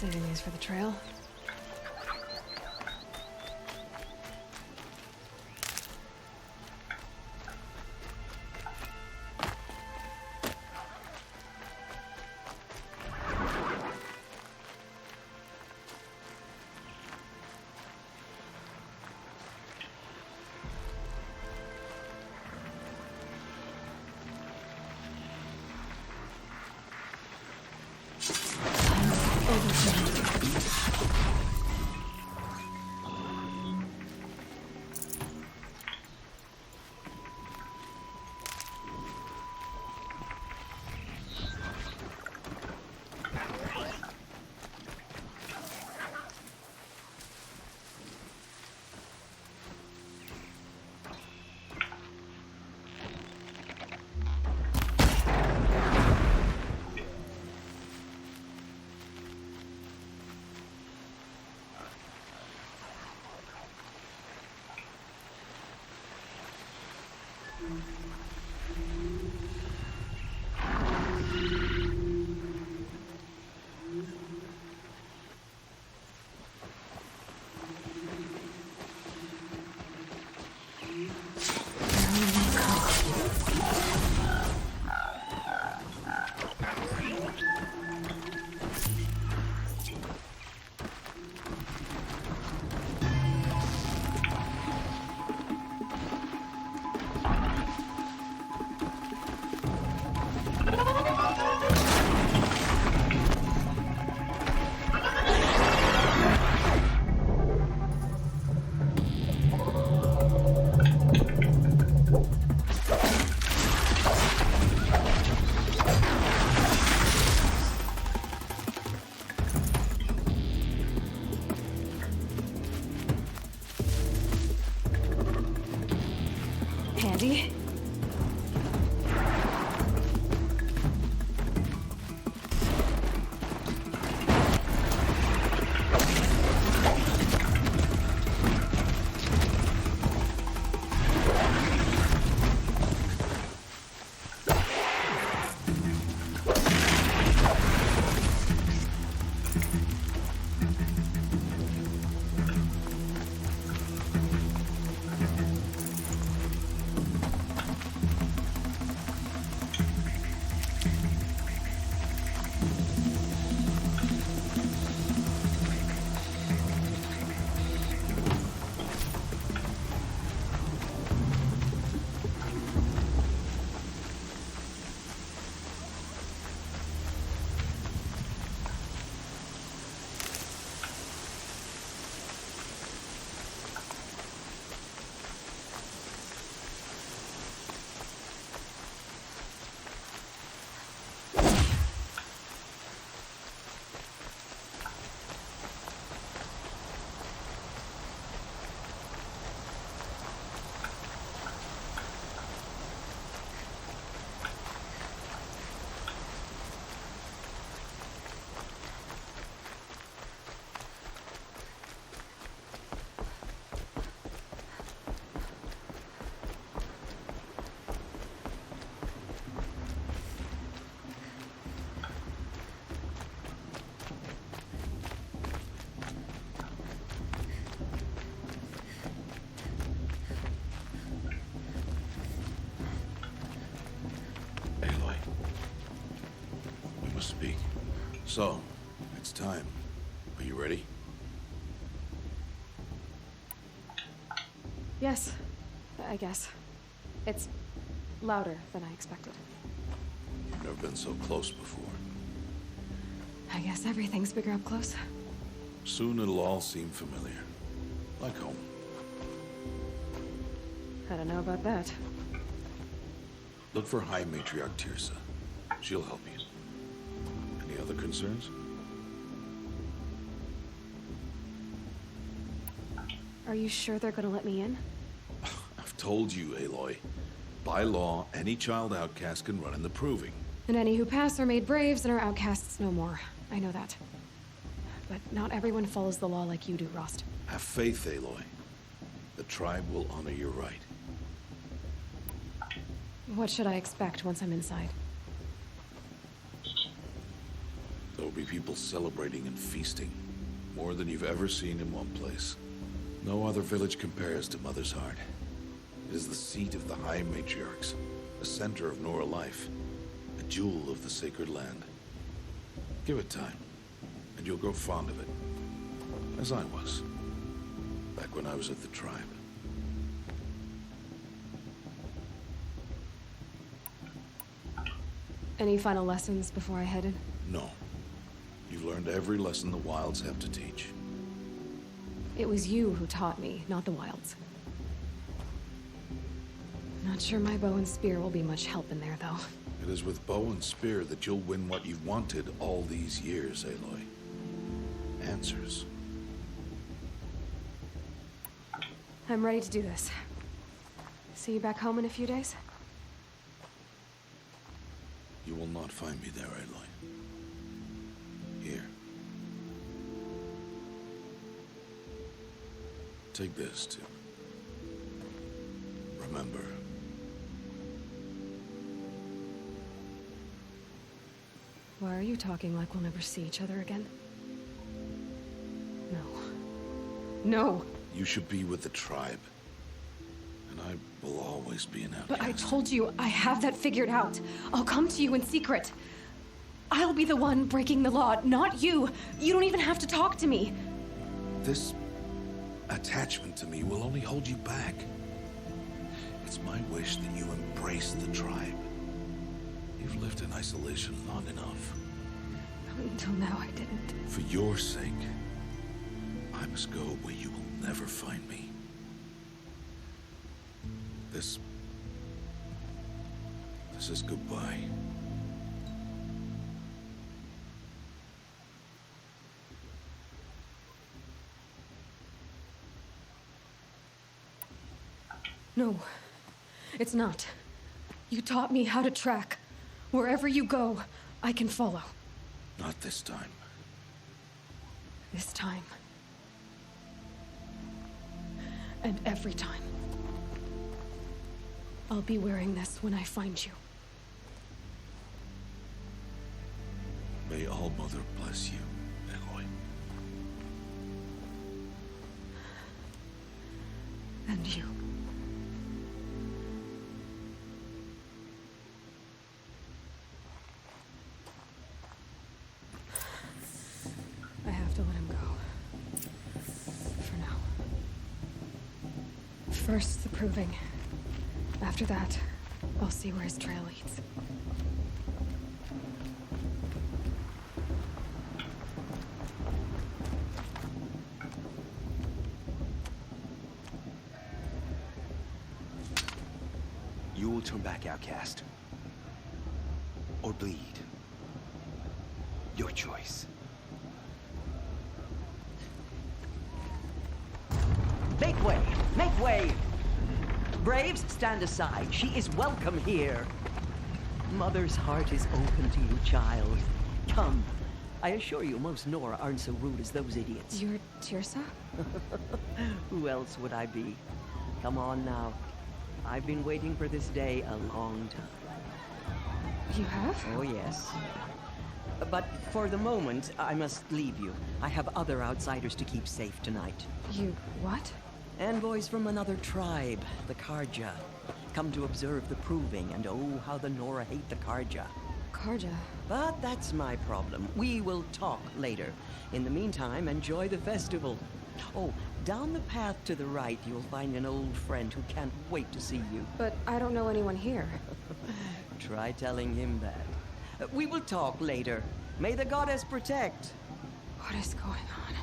Saving these for the trail. Handy. Speak. So, it's time. Are you ready? Yes, I guess. It's louder than I expected. You've never been so close before. I guess everything's bigger up close. Soon it'll all seem familiar. Like home. I don't know about that. Look for High Matriarch Tirsa. She'll help you. Any other concerns? Are you sure they're gonna let me in? I've told you, Aloy. By law, any child outcast can run in the Proving. And any who pass are made braves and are outcasts no more. I know that. But not everyone follows the law like you do, Rost. Have faith, Aloy. The tribe will honor your right. What should I expect once I'm inside? There'll be people celebrating and feasting. More than you've ever seen in one place. No other village compares to Mother's Heart. It is the seat of the High Matriarchs, a center of Nora life, a jewel of the sacred land. Give it time, and you'll grow fond of it. As I was, back when I was at the tribe. Any final lessons before I head in? No. You've learned every lesson the Wilds have to teach. It was you who taught me, not the Wilds. Not sure my bow and spear will be much help in there, though. It is with bow and spear that you'll win what you've wanted all these years, Aloy. Answers. I'm ready to do this. See you back home in a few days? You will not find me there, Aloy. Here. Take this, too. Remember. Why are you talking like we'll never see each other again? No. No! You should be with the tribe. And I will always be an outcast. But I told you, I have that figured out. I'll come to you in secret. I'll be the one breaking the law, not you. You don't even have to talk to me. This attachment to me will only hold you back. It's my wish that you embrace the tribe. You've lived in isolation long enough. Until now, I didn't. For your sake, I must go where you will never find me. This is goodbye. No, it's not. You taught me how to track. Wherever you go, I can follow. Not this time. This time. And every time. I'll be wearing this when I find you. May All Mother bless you, Aloy. And you. I have to let him go. For now. First, the proving. After that, I'll see where his trail leads. You will turn back, outcast. Or bleed. Your choice. Make way! Make way! Braves, stand aside. She is welcome here. Mother's heart is open to you, child. Come. I assure you, most Nora aren't so rude as those idiots. You're Teersa? Who else would I be? Come on now. I've been waiting for this day a long time. You have? Oh, yes. But for the moment, I must leave you. I have other outsiders to keep safe tonight. You what? Envoys from another tribe, the Carja. Come to observe the proving, and oh, how the Nora hate the Carja. Carja? But that's my problem. We will talk later. In the meantime, enjoy the festival. Oh, down the path to the right, you'll find an old friend who can't wait to see you. But I don't know anyone here. Try telling him that. We will talk later. May the goddess protect. What is going on?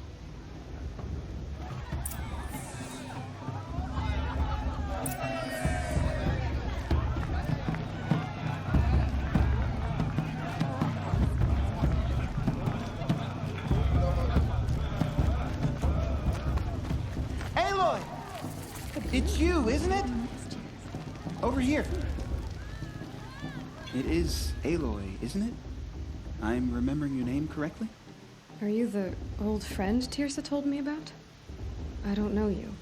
Aloy! It's you, isn't it? Over here. It is Aloy, isn't it? I'm remembering your name correctly? Are you the old friend Teersa told me about? I don't know you.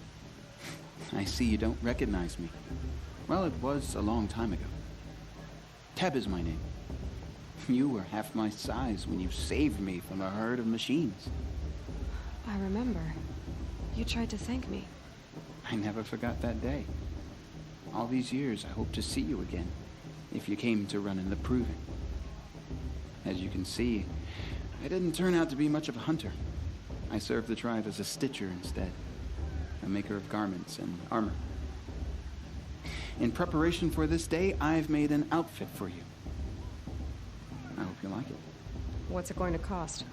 I see you don't recognize me. Well, it was a long time ago. Teb is my name. You were half my size when you saved me from a herd of machines. I remember. You tried to thank me. I never forgot that day. All these years, I hope to see you again, if you came to run in the Proving. As you can see, I didn't turn out to be much of a hunter. I served the tribe as a stitcher instead, a maker of garments and armor. In preparation for this day, I've made an outfit for you. I hope you like it. What's it going to cost?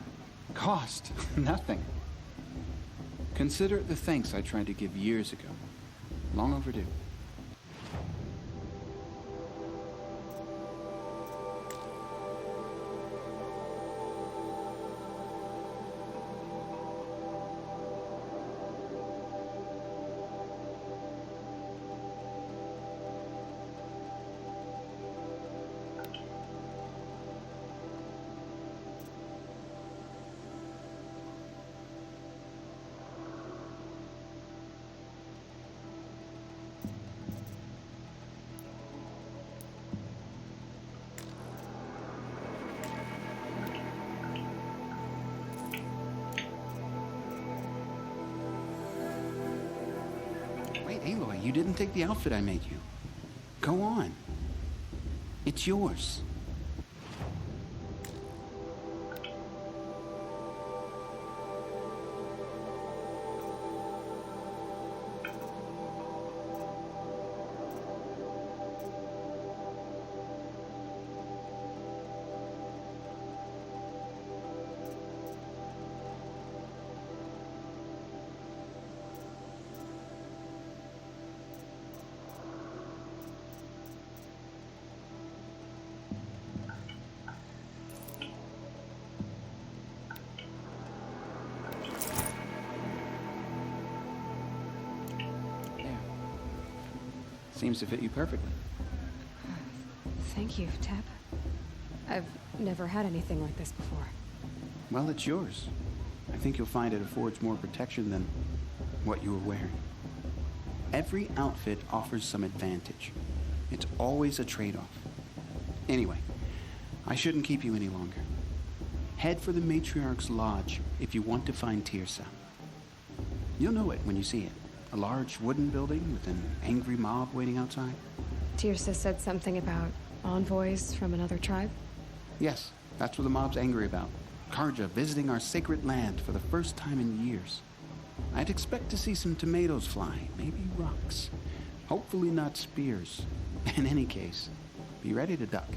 Cost? Nothing. Consider it the thanks I tried to give years ago. Long overdue. Wait, Aloy, you didn't take the outfit I made you. Go on. It's yours. Seems to fit you perfectly. Thank you, Teb. I've never had anything like this before. Well, it's yours. I think you'll find it affords more protection than what you were wearing. Every outfit offers some advantage. It's always a trade-off. Anyway, I shouldn't keep you any longer. Head for the Matriarch's Lodge if you want to find Teersa. You'll know it when you see it. A large wooden building with an angry mob waiting outside? Teersa said something about envoys from another tribe? Yes, that's what the mob's angry about. Karja visiting our sacred land for the first time in years. I'd expect to see some tomatoes fly, maybe rocks. Hopefully not spears. In any case, be ready to duck.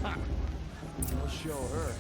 I'll show her.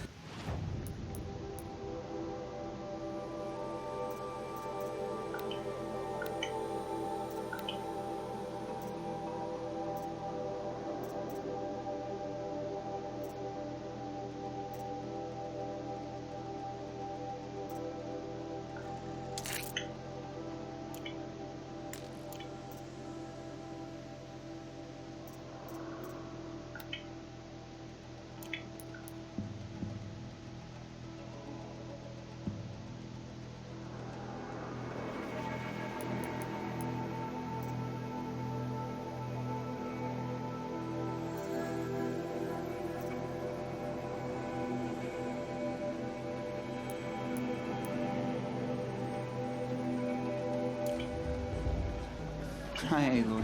Hi, Aloy.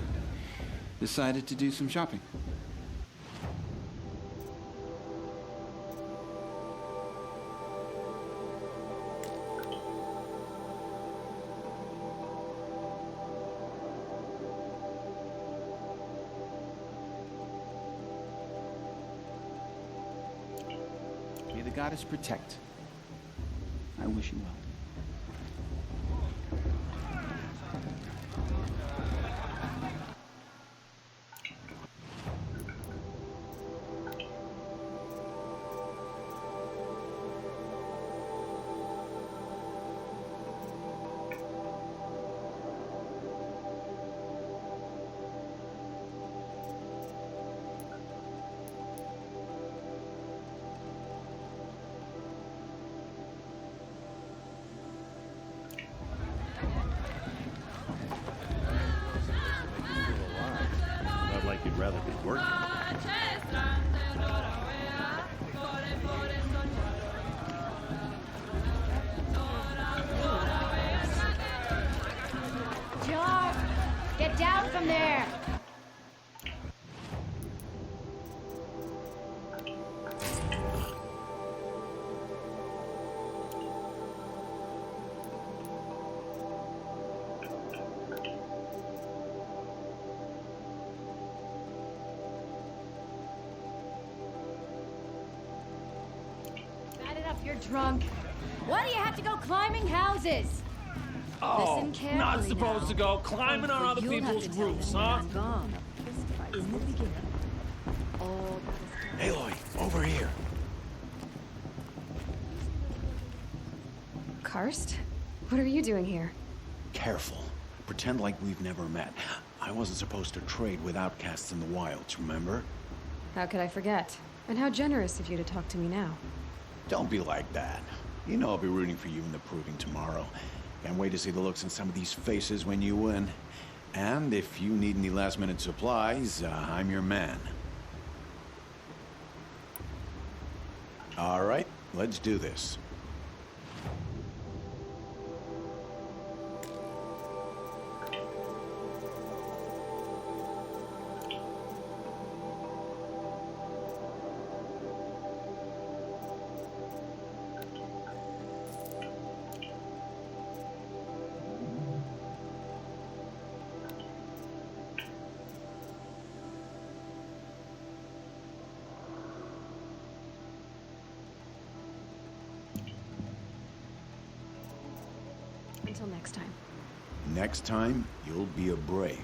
Decided to do some shopping. May the goddess protect. I wish you well. Not like you'd rather be working. from there! Bad enough you're drunk. Why do you have to go climbing houses? Oh, Listen carefully not supposed now. to go climbing on other You'll have people's to tell roofs, them huh? I'm gone. In the beginning, all that is Aloy, over here. Karst? What are you doing here? Careful. Pretend like we've never met. I wasn't supposed to trade with outcasts in the wilds, remember? How could I forget? And how generous of you to talk to me now. Don't be like that. You know I'll be rooting for you in the proving tomorrow. Can't wait to see the looks in some of these faces when you win. And if you need any last-minute supplies, I'm your man. All right, let's do this. Until next time. Next time, you'll be a brave.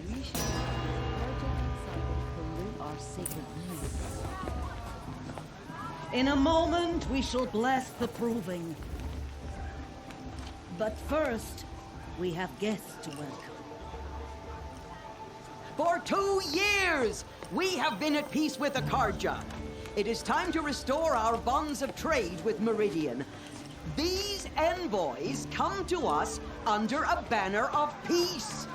we shall pollute our sacred lands. In a moment, we shall bless the proving. But first, we have guests to welcome. For 2 years, we have been at peace with Akarja. It is time to restore our bonds of trade with Meridian. These envoys come to us under a banner of peace.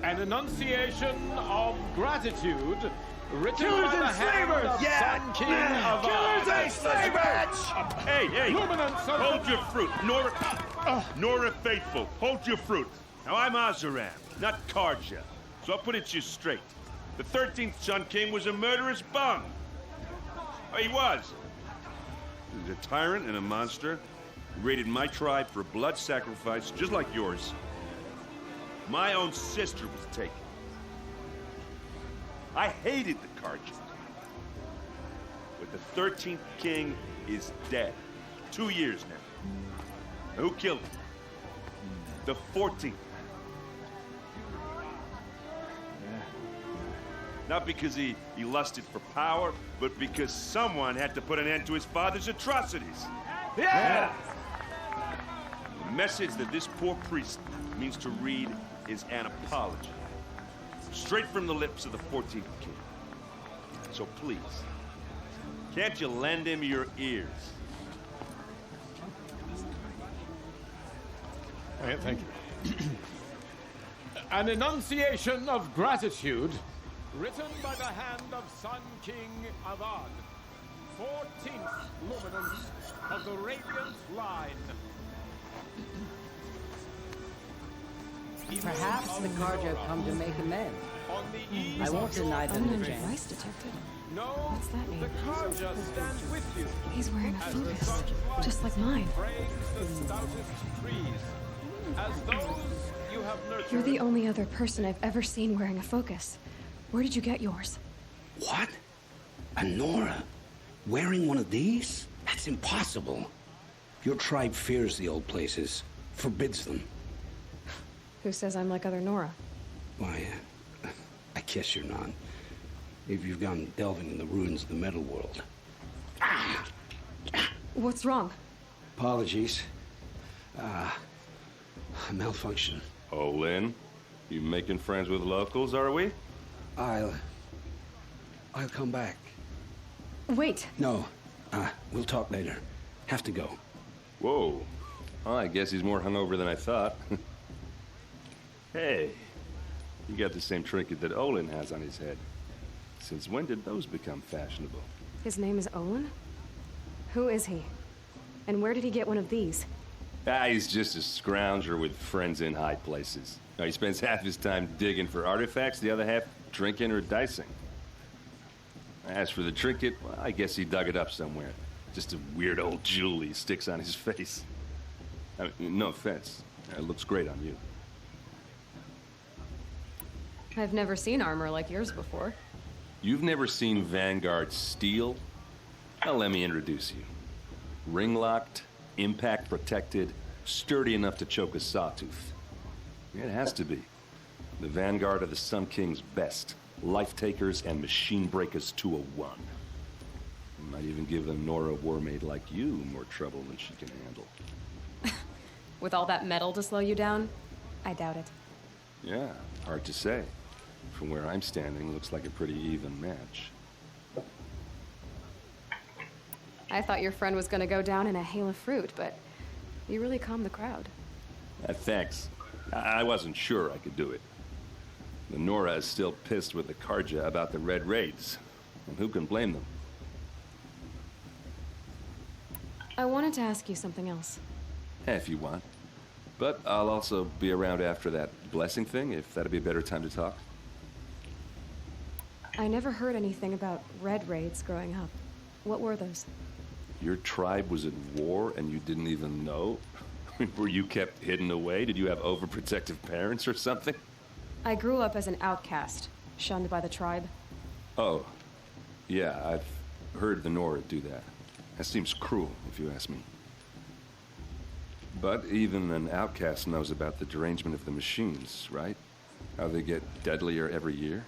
An enunciation of gratitude written Killers by the and hand slavers! of Yeah! Sun King of Killers and slavers! Hey, hey! Luminance of Hold your fruit, Nora Faithful. Hold your fruit. Now I'm Azaram, not Karja, so I'll put it to you straight. The 13th Sun King was a murderous bum. Oh, he was. He was a tyrant and a monster. He raided my tribe for blood sacrifice, just like yours. My own sister was taken. I hated the Karja. But the 13th king is dead. 2 years now. Who killed him? The 14th. Not because he lusted for power, but because someone had to put an end to his father's atrocities. Yeah! The message that this poor priest means to read is an apology. Straight from the lips of the 14th king. So please, can't you lend him your ears? Thank you. An enunciation of gratitude written by the hand of Sun King Avad, 14th luminance of the Radiant Line. Perhaps the Karja have come to make amends. On the eve I won't of deny your them the Unknown chance. device detected. No, What's that mean? the Karja stands with you. He's wearing a As the focus, sun's light just like mine. frames the stoutest trees. As those you have nurtured. You're the only other person I've ever seen wearing a focus. Where did you get yours? What? A Nora? Wearing one of these? That's impossible. Your tribe fears the old places, forbids them. Who says I'm like other Nora? Why, I guess you're not. If you've gone delving in the ruins of the metal world. What's wrong? Apologies. A malfunction. Oh, Lynn, you making friends with locals, are we? I'll come back. Wait. No, we'll talk later. Have to go. Whoa. Well, I guess he's more hungover than I thought. Hey, you got the same trinket that Olin has on his head. Since when did those become fashionable? His name is Olin? Who is he? And where did he get one of these? He's just a scrounger with friends in high places. He spends half his time digging for artifacts, the other half drinking or dicing. As for the trinket, well, I guess he dug it up somewhere. Just a weird old jewel he sticks on his face. I mean, no offense. It looks great on you. I've never seen armor like yours before. You've never seen Vanguard steel? Well, let me introduce you. Ring-locked, impact-protected, sturdy enough to choke a sawtooth. It has to be. The Vanguard of the Sun King's best. Life-takers and machine breakers to a one. Might even give a Nora Warmaid like you more trouble than she can handle. With all that metal to slow you down? I doubt it. Yeah, hard to say. From where I'm standing, looks like a pretty even match. I thought your friend was gonna go down in a hail of fruit, but you really calmed the crowd. Thanks. I wasn't sure I could do it. The Nora is still pissed with the Karja about the Red Raids. And who can blame them? I wanted to ask you something else. If you want. But I'll also be around after that blessing thing, if that'd be a better time to talk. I never heard anything about Red Raids growing up. What were those? Your tribe was at war and you didn't even know? Were you kept hidden away? Did you have overprotective parents or something? I grew up as an outcast, shunned by the tribe. Oh. Yeah, I've heard the Nora do that. That seems cruel, if you ask me. But even an outcast knows about the derangement of the machines, right? How they get deadlier every year?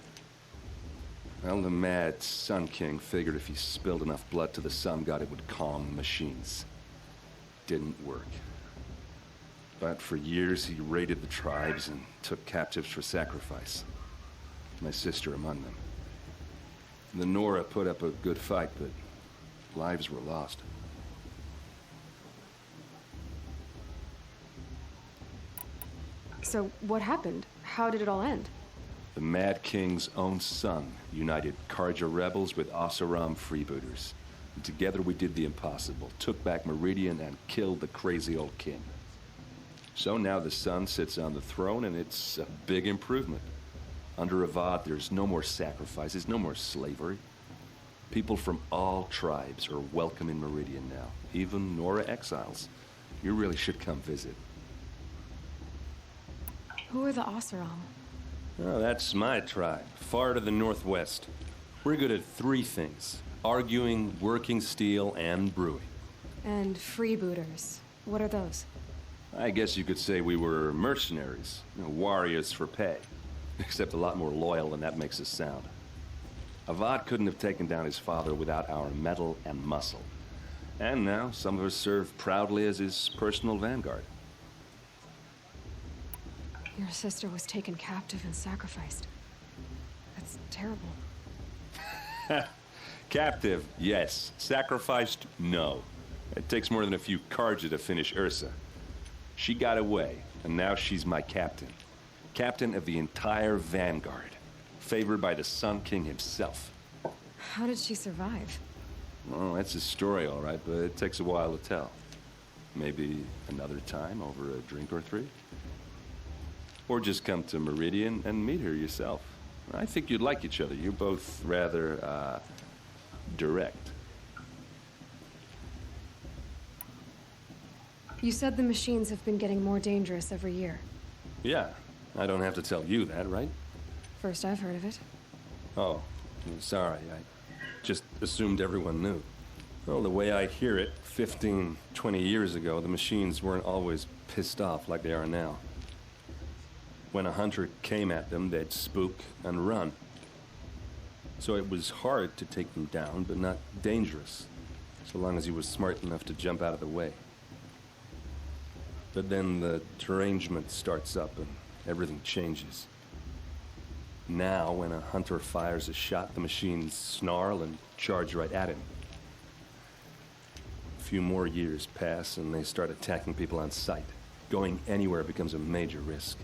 Well, the mad Sun King figured if he spilled enough blood to the Sun God, it would calm the machines. Didn't work. But for years, he raided the tribes and took captives for sacrifice. My sister among them. The Nora put up a good fight, but lives were lost. So, what happened? How did it all end? The Mad King's own son united Karja rebels with Oseram freebooters. And together we did the impossible, took back Meridian and killed the crazy old king. So now the son sits on the throne and it's a big improvement. Under Avad, there's no more sacrifices, no more slavery. People from all tribes are welcome in Meridian now, even Nora exiles. You really should come visit. Who are the Oseram? Oh, that's my tribe, far to the northwest. We're good at three things: arguing, working steel, and brewing. And freebooters. What are those? I guess you could say we were mercenaries, warriors for pay. Except a lot more loyal than that makes us sound. Avad couldn't have taken down his father without our metal and muscle. And now some of us serve proudly as his personal vanguard. Your sister was taken captive and sacrificed. That's terrible. Captive, yes. Sacrificed, no. It takes more than a few Karja to finish Ursa. She got away, and now she's my captain. Captain of the entire Vanguard. Favored by the Sun King himself. How did she survive? Well, that's a story, all right, but it takes a while to tell. Maybe another time over a drink or three? Or just come to Meridian and meet her yourself. I think you'd like each other. You're both rather, direct. You said the machines have been getting more dangerous every year. Yeah, I don't have to tell you that, right? First I've heard of it. Oh, sorry. I just assumed everyone knew. Well, the way I hear it, 15, 20 years ago, the machines weren't always pissed off like they are now. When a hunter came at them, they'd spook and run. So it was hard to take them down, but not dangerous, so long as he was smart enough to jump out of the way. But then the derangement starts up and everything changes. Now, when a hunter fires a shot, the machines snarl and charge right at him. few more years pass and they start attacking people on sight. Going anywhere becomes a major risk.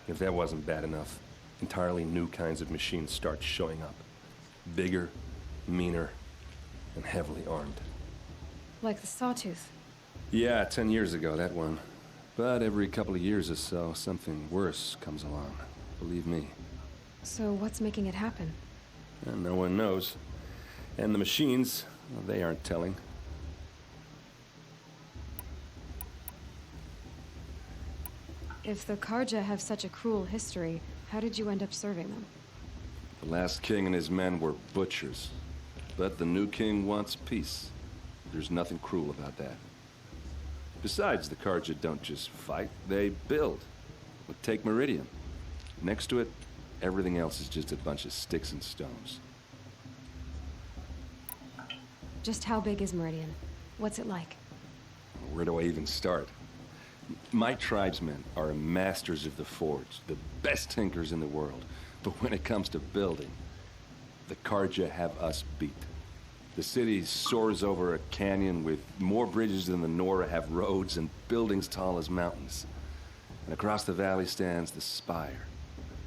If that wasn't bad enough, entirely new kinds of machines start showing up. Bigger, meaner, and heavily armed. Like the Sawtooth. Yeah, 10 years ago, that one. But every couple of years or so, something worse comes along. Believe me. So what's making it happen? And no one knows. And the machines, well, they aren't telling. If the Karja have such a cruel history, how did you end up serving them? The last king and his men were butchers. But the new king wants peace. There's nothing cruel about that. Besides, the Karja don't just fight, they build. But take Meridian. Next to it, everything else is just a bunch of sticks and stones. Just how big is Meridian? What's it like? Where do I even start? My tribesmen are masters of the forge, the best tinkers in the world. But when it comes to building, the Karja have us beat. The city soars over a canyon with more bridges than the Nora have roads and buildings tall as mountains. And across the valley stands the spire,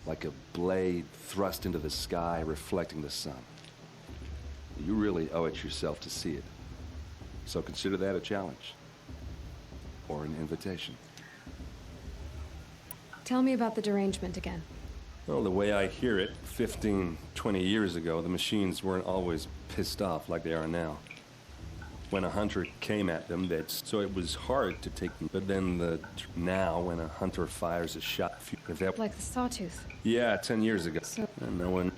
like a blade thrust into the sky reflecting the sun. You really owe it yourself to see it. So consider that a challenge. Or an invitation. Tell me about the derangement again. Well, the way I hear it, 15, 20 years ago, the machines weren't always pissed off like they are now. When a hunter came at them, so it was hard to take them. But then now, when a hunter fires a shot... Like the Sawtooth? Yeah, 10 years ago. So... And no one...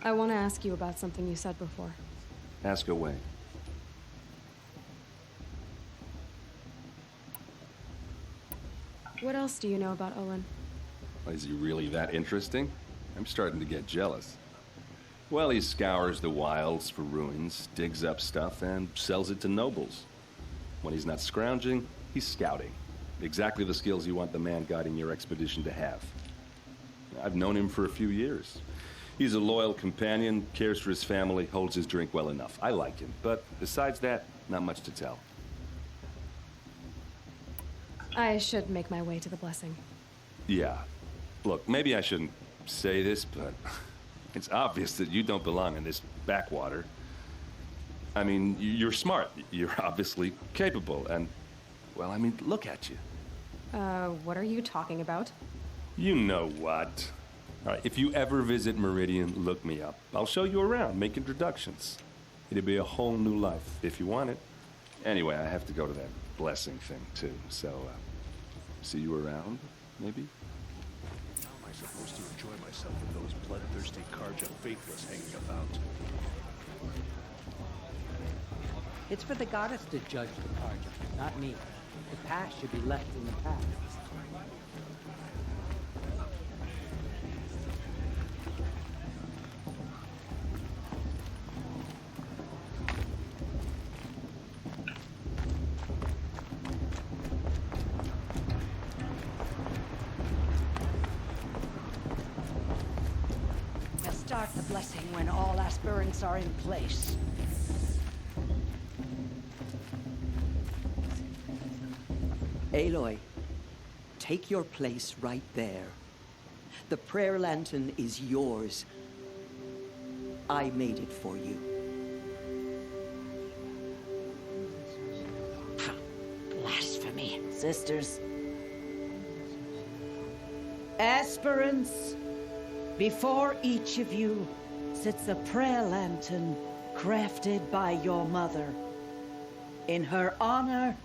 I want to ask you about something you said before. Ask away. What else do you know about Olin? Is he really that interesting? I'm starting to get jealous. Well, he scours the wilds for ruins, digs up stuff, and sells it to nobles. When he's not scrounging, he's scouting. Exactly the skills you want the man guiding your expedition to have. I've known him for a few years. He's a loyal companion, cares for his family, holds his drink well enough. I like him, but besides that, not much to tell. I should make my way to the blessing. Yeah. Look, maybe I shouldn't say this, but it's obvious that you don't belong in this backwater. I mean, you're smart. You're obviously capable, and, well, I mean, look at you. What are you talking about? You know what. All right, if you ever visit Meridian, look me up. I'll show you around, make introductions. It'll be a whole new life, if you want it. Anyway, I have to go to that blessing thing, too, so, see you around, maybe? How am I supposed to enjoy myself with those bloodthirsty Karja faithless hanging about? It's for the goddess to judge the Karja, not me. The past should be left in the past. We'll start the blessing when all aspirants are in place. Aloy, take your place right there. The prayer lantern is yours. I made it for you. Blasphemy, sisters. Aspirants, before each of you sits a prayer lantern crafted by your mother. In her honor,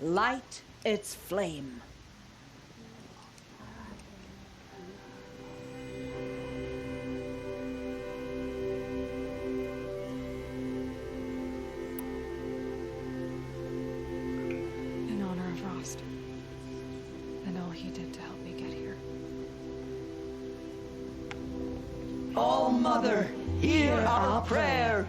light its flame. In honor of Rost. And all he did to help me get here. All Mother, hear our prayer.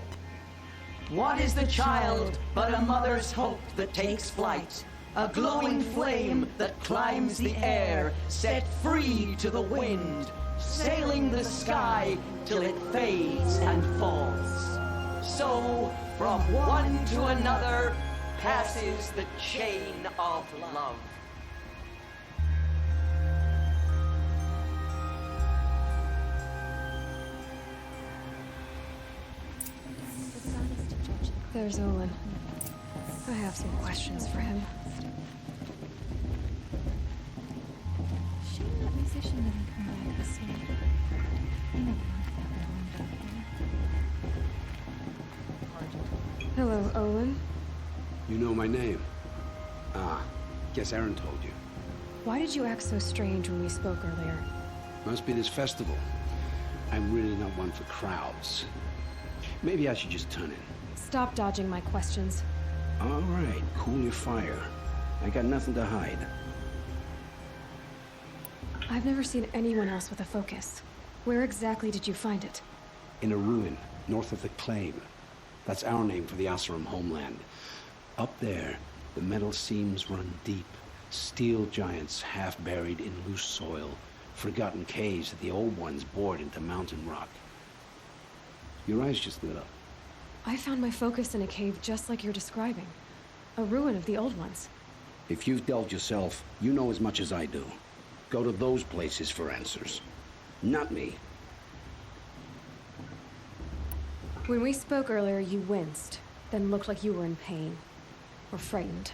What is the child but a mother's hope that takes flight? A glowing flame that climbs the air, set free to the wind, sailing the sky till it fades and falls. So, from one to another passes the chain of love. There's Olin. I have some questions for him. Shouldn't that musician didn't come back this way? I never liked that one. Hello, Olin. You know my name? Ah, guess Aaron told you. Why did you act so strange when we spoke earlier? Must be this festival. I'm really not one for crowds. Maybe I should just turn in. Stop dodging my questions. All right, cool your fire. I got nothing to hide. I've never seen anyone else with a focus. Where exactly did you find it? In a ruin, north of the Claim. That's our name for the Oseram homeland. Up there, the metal seams run deep. Steel giants half buried in loose soil. Forgotten caves that the old ones bored into mountain rock. Your eyes just lit up. I found my focus in a cave just like you're describing. A ruin of the old ones. If you've delved yourself, you know as much as I do. Go to those places for answers. Not me. When we spoke earlier, you winced, then looked like you were in pain. Or frightened.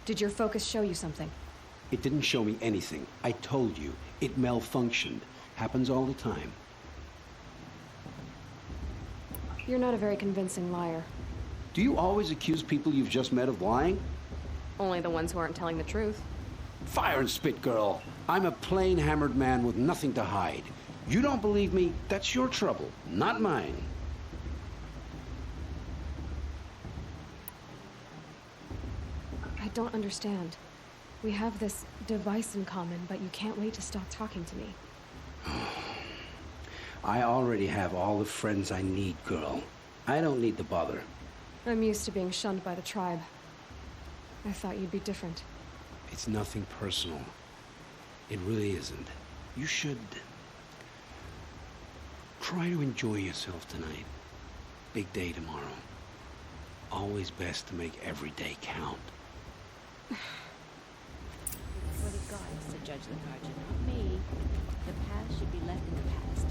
Did your focus show you something? It didn't show me anything. I told you. It malfunctioned. Happens all the time. You're not a very convincing liar. Do you always accuse people you've just met of lying? Only the ones who aren't telling the truth. Fire and spit, girl. I'm a plain hammered man with nothing to hide. You don't believe me? That's your trouble, not mine. I don't understand. We have this device in common, but you can't wait to stop talking to me. I already have all the friends I need, girl. I don't need the bother. I'm used to being shunned by the tribe. I thought you'd be different. It's nothing personal. It really isn't. You should try to enjoy yourself tonight. Big day tomorrow. Always best to make every day count. For the gods to judge the Guardian, not me. The past should be left in the past.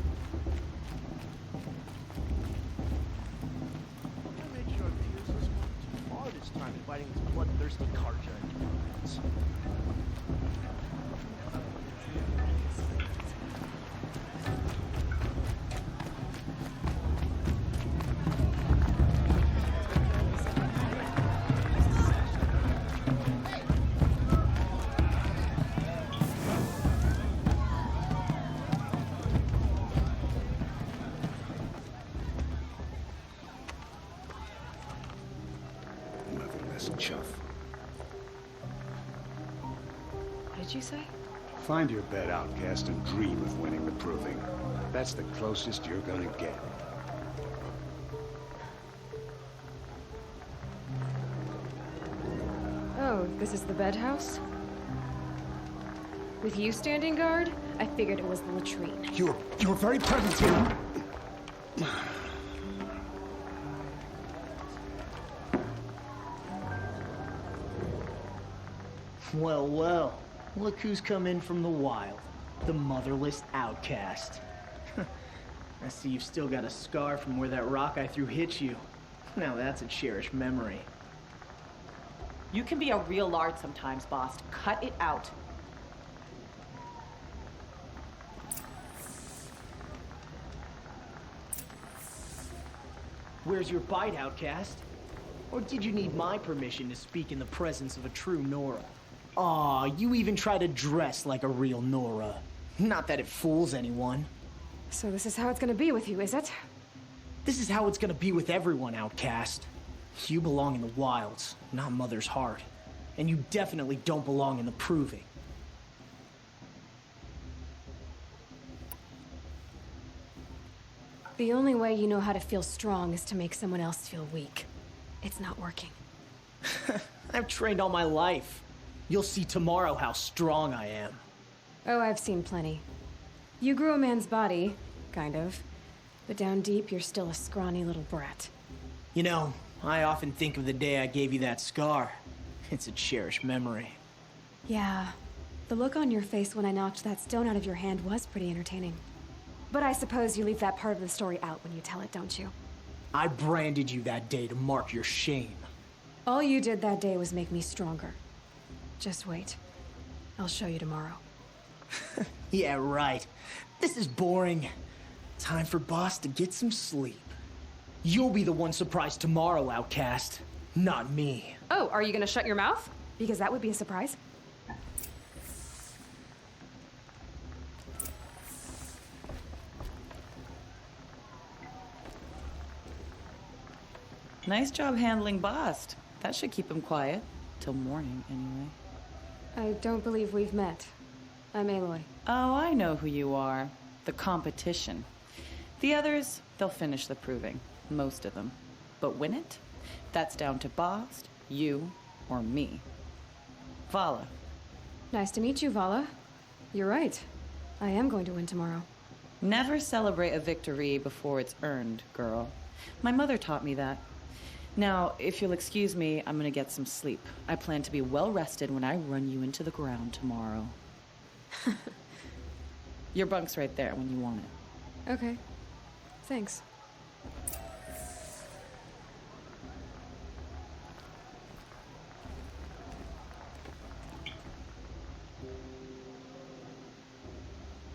I made sure Piers was going too far this time, inviting this bloodthirsty Karja into plans. Chuff. What did you say? Find your bed, outcast, and dream of winning the proving. That's the closest you're gonna get. Oh, this is the bed house? With you standing guard, I figured it was the latrine. Your very presence here. Well, well. Look who's come in from the wild. The motherless outcast. I see you've still got a scar from where that rock I threw hit you. Now that's a cherished memory. You can be a real lard sometimes, boss. Cut it out. Where's your bite, outcast? Or did you need my permission to speak in the presence of a true Nora? Aw, you even try to dress like a real Nora. Not that it fools anyone. So this is how it's gonna be with you, is it? This is how it's gonna be with everyone, outcast. You belong in the wilds, not Mother's Heart. And you definitely don't belong in the proving. The only way you know how to feel strong is to make someone else feel weak. It's not working. I've trained all my life. You'll see tomorrow how strong I am. Oh, I've seen plenty. You grew a man's body, kind of. But down deep, you're still a scrawny little brat. You know, I often think of the day I gave you that scar. It's a cherished memory. Yeah. The look on your face when I knocked that stone out of your hand was pretty entertaining. But I suppose you leave that part of the story out when you tell it, don't you? I branded you that day to mark your shame. All you did that day was make me stronger. Just wait. I'll show you tomorrow. Yeah, right. This is boring. Time for Boss to get some sleep. You'll be the one surprised tomorrow, Outcast. Not me. Oh, are you gonna shut your mouth? Because that would be a surprise. Nice job handling Bast. That should keep him quiet. Till morning, anyway. I don't believe we've met. I'm Aloy. Oh, I know who you are. The competition. The others, they'll finish the proving. Most of them. But win it? That's down to Bast, you, or me. Vala. Nice to meet you, Vala. You're right. I am going to win tomorrow. Never celebrate a victory before it's earned, girl. My mother taught me that. Now, if you'll excuse me, I'm gonna get some sleep. I plan to be well rested when I run you into the ground tomorrow. Your bunk's right there when you want it. Okay. Thanks.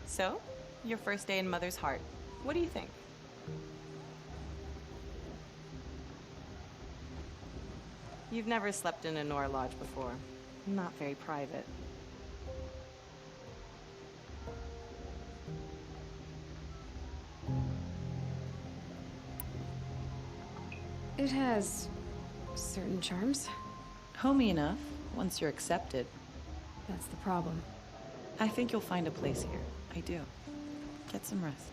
So, your first day in Mother's Heart. What do you think? You've never slept in a Nora Lodge before. Not very private. It has certain charms. Homey enough, once you're accepted. That's the problem. I think you'll find a place here. I do. Get some rest.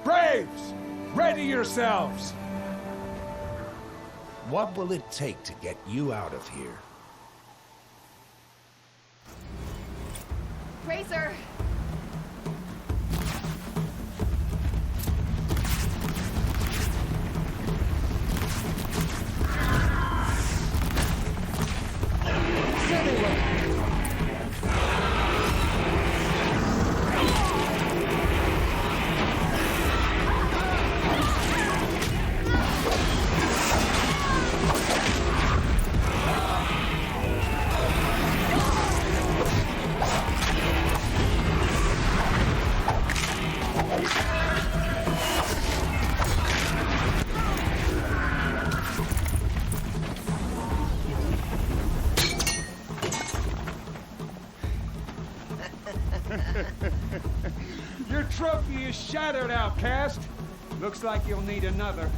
Braves! Ready yourselves! What will it take to get you out of here? Razor! Your trophy is shattered, Outcast. Looks like you'll need another.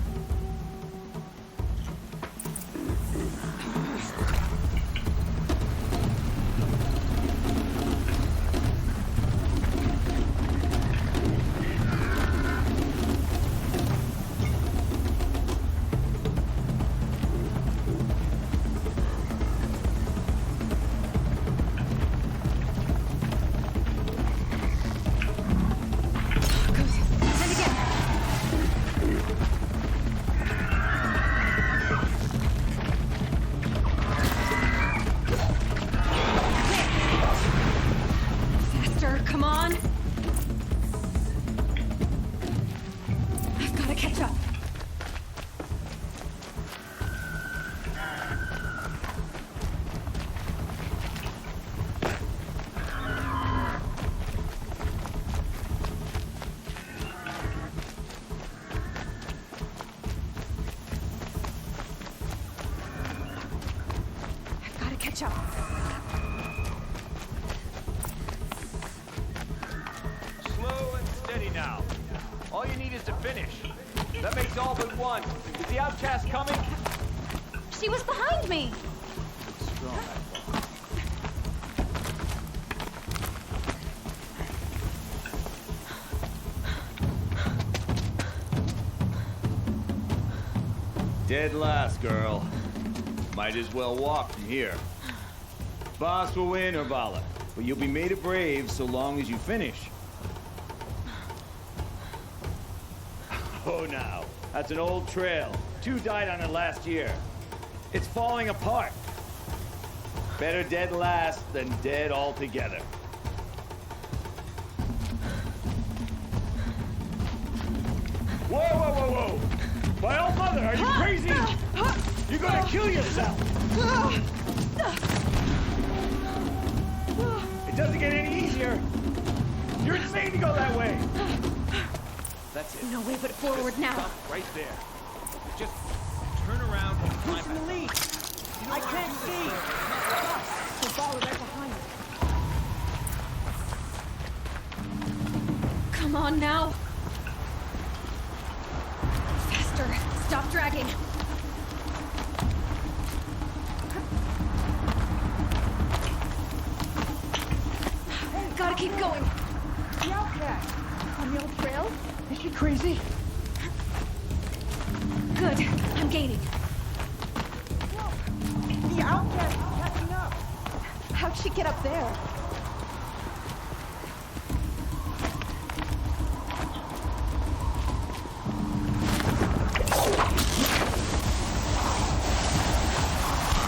And again. catch up. I've got to catch up. Slow and steady now. All you need is to finish. That makes all but one. Is the outcast coming? She was behind me. Strong. Dead last, girl. Might as well walk from here. Boss will win, Urvala, but you'll be made a brave so long as you finish. Oh, now. That's an old trail. 2 died on it last year. It's falling apart. Better dead last than dead altogether. Whoa, whoa, whoa, whoa! My old mother, are you crazy? You're gonna kill yourself! It doesn't get any easier. You're insane to go that way. That's it. No way but forward now. Stop right there. Just turn around and climb Who's in the lead? I can't see. So follow right behind you. Come on now. Faster. Stop dragging. Gotta keep going. The outcast. On the old trail? Is she crazy? Good. I'm gaining. The outcast is catching up. How'd she get up there?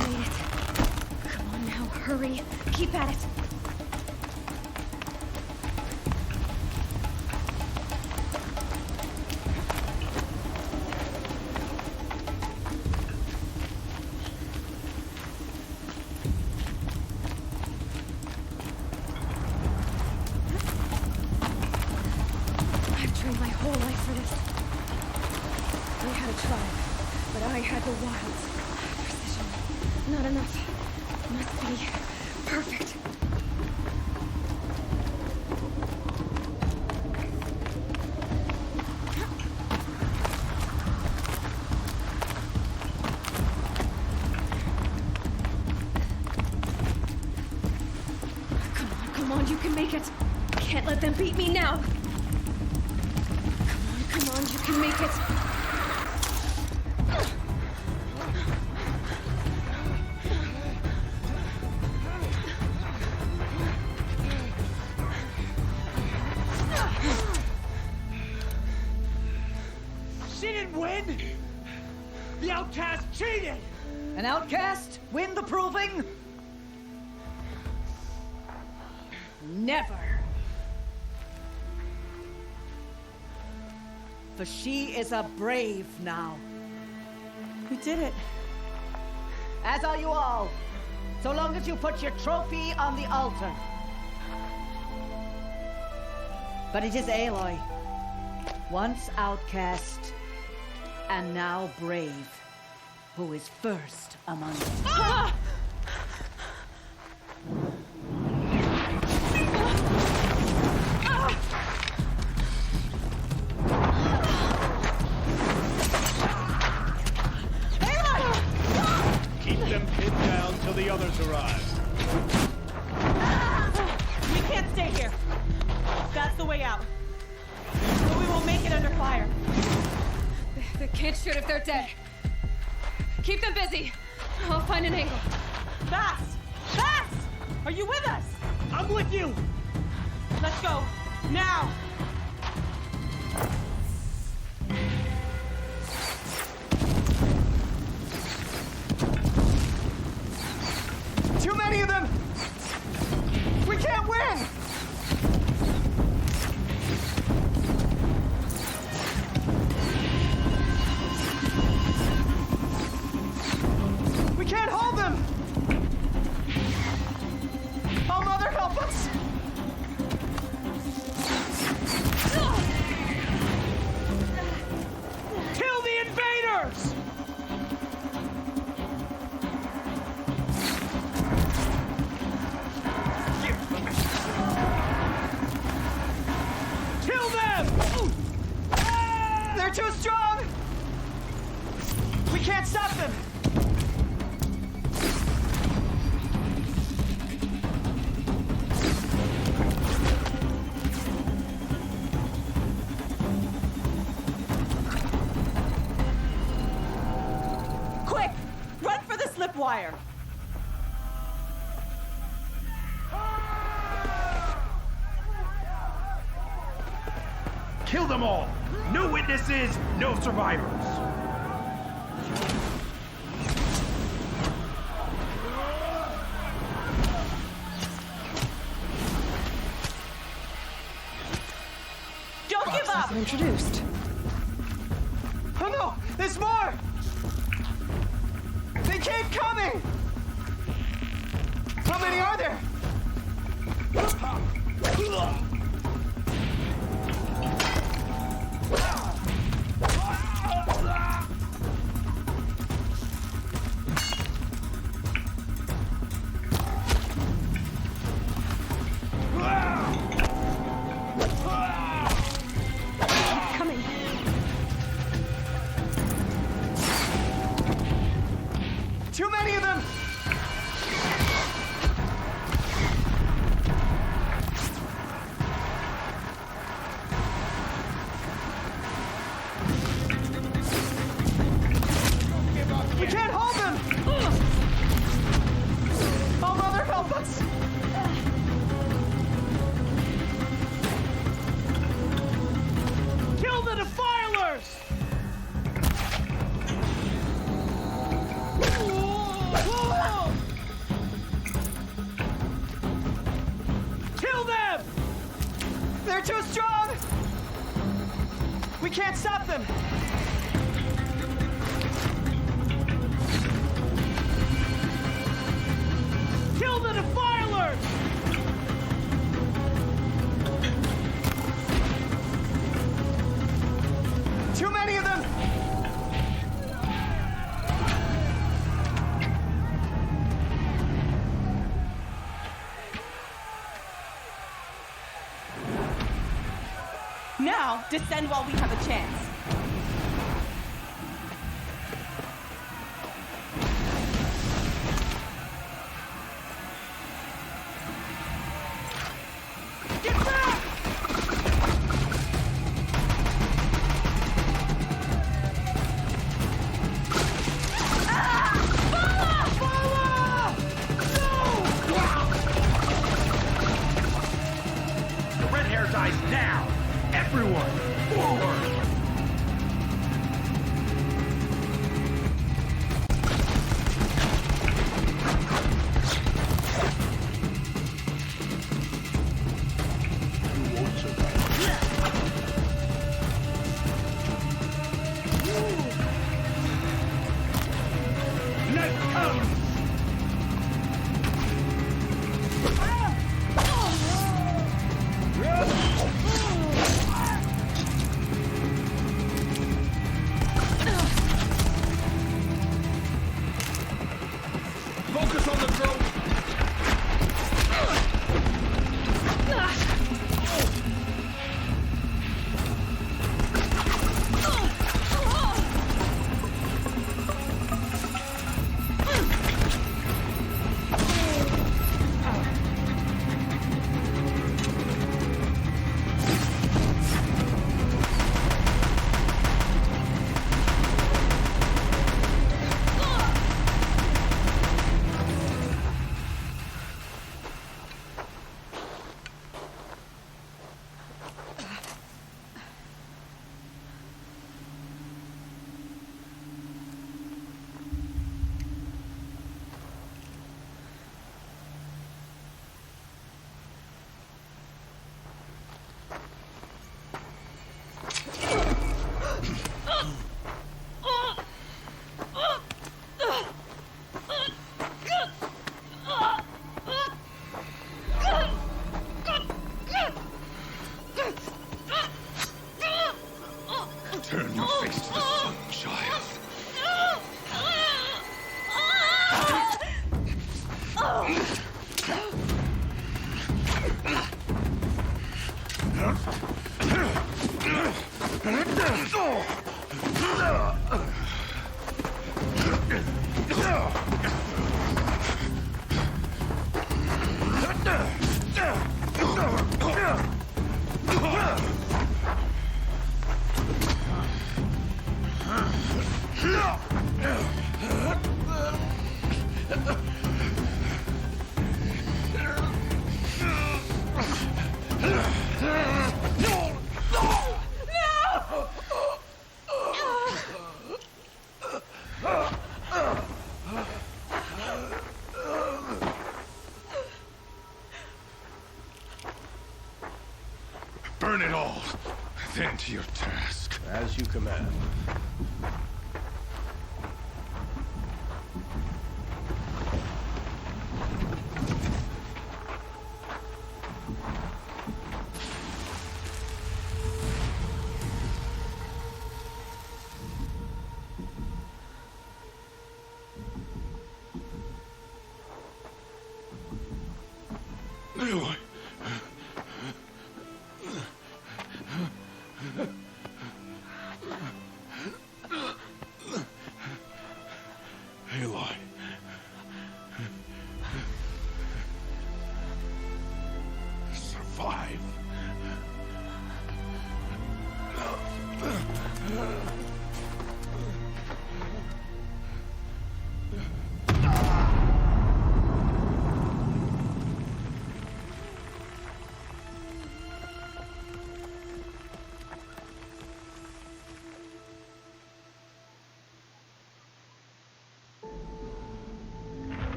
Made it. Come on now, hurry. Keep at it. I've trained my whole life for this. We had a tribe, but I had the wilds. Precision. Not enough. Must be perfect. Come on, you can make it. Can't let them beat me now. Come on, you can make it. She didn't win! The outcast cheated! An outcast win the proving? Never. For she is a brave now. We did it. As are you all. So long as you put your trophy on the altar. But it is Aloy, once outcast and now brave, who is first among us. Ah! Keep them pinned down till the others arrive. We can't stay here. That's the way out. But we won't make it under fire. They can't shoot if they're dead. Keep them busy. I'll find an angle. Fast! Fast! Are you with us? I'm with you! Let's go. Now! Too many of them! We can't win! too strong! We can't stop them! Quick! Run for the slip wire! Kill them all! No witnesses, no survivors! Don't give up! Introduced. Oh no! There's more! They keep coming! How many are there? Coming. Too many of them! We can't hold them! Oh, Mother, help us! Kill the defilers! Kill them! They're too strong! We can't stop them! Kill the defilers! Too many of them! Now, descend while we have a chance. Get back! The red hair dies now! Everyone, forward! Night comes! Focus on the throat! Turn your face to the sun, child. Huh? Burn it all, then to your task. As you command. Aloy. Aloy. Survive.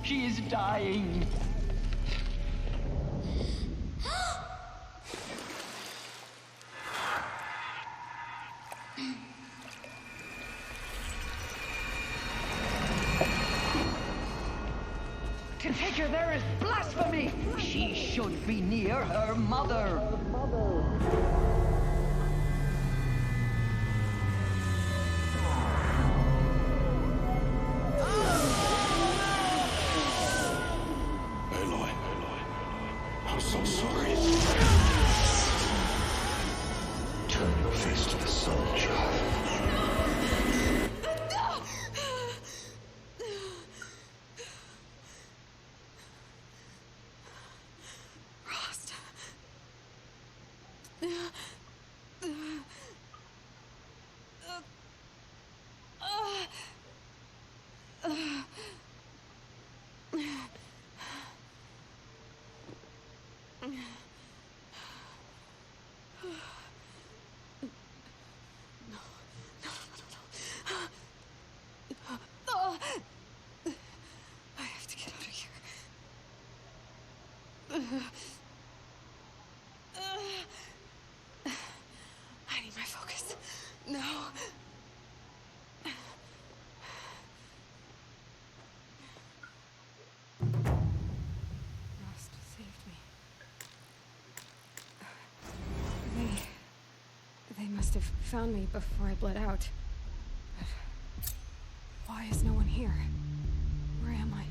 She is dying. To take her there is blasphemy! She should be near her mother. Aloy. I'm so sorry. Turn your face to the sun, child. Rost. I have to get out of here. I need my focus. No. Rost saved me. They must have found me before I bled out. But why is no one here? Where am I?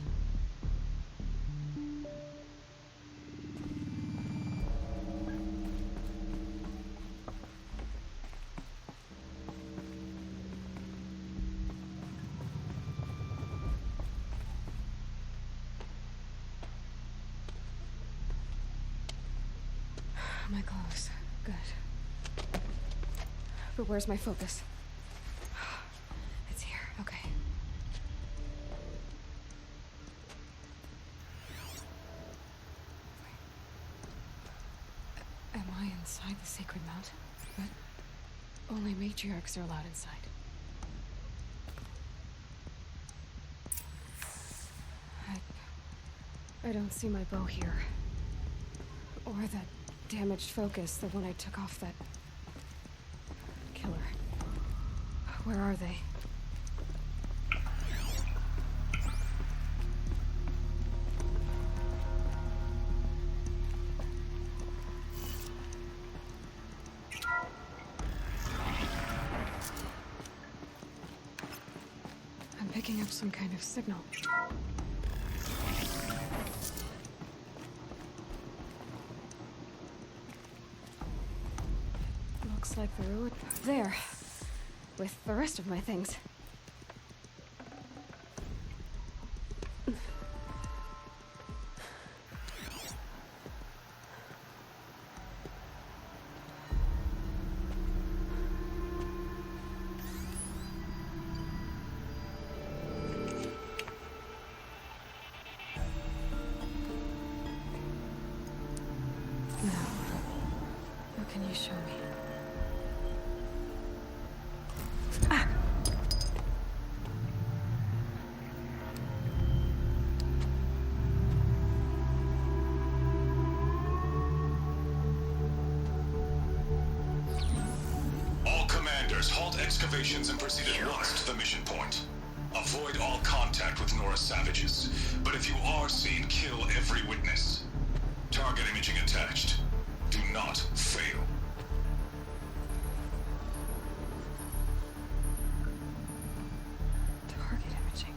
My clothes. Good. But where's my focus? It's here. Okay. Am I inside the sacred mount? But only matriarchs are allowed inside. I don't see my bow here. Or that damaged focus, the one I took off that killer. Where are they? picking up some kind of signal. Looks like the road there, with the rest of my things. What can you show me? All commanders, halt excavations and proceed at once to the mission point. Avoid all contact with Nora savages, but if you are seen, kill every witness. Target imaging attached. Do not fail. Target imaging.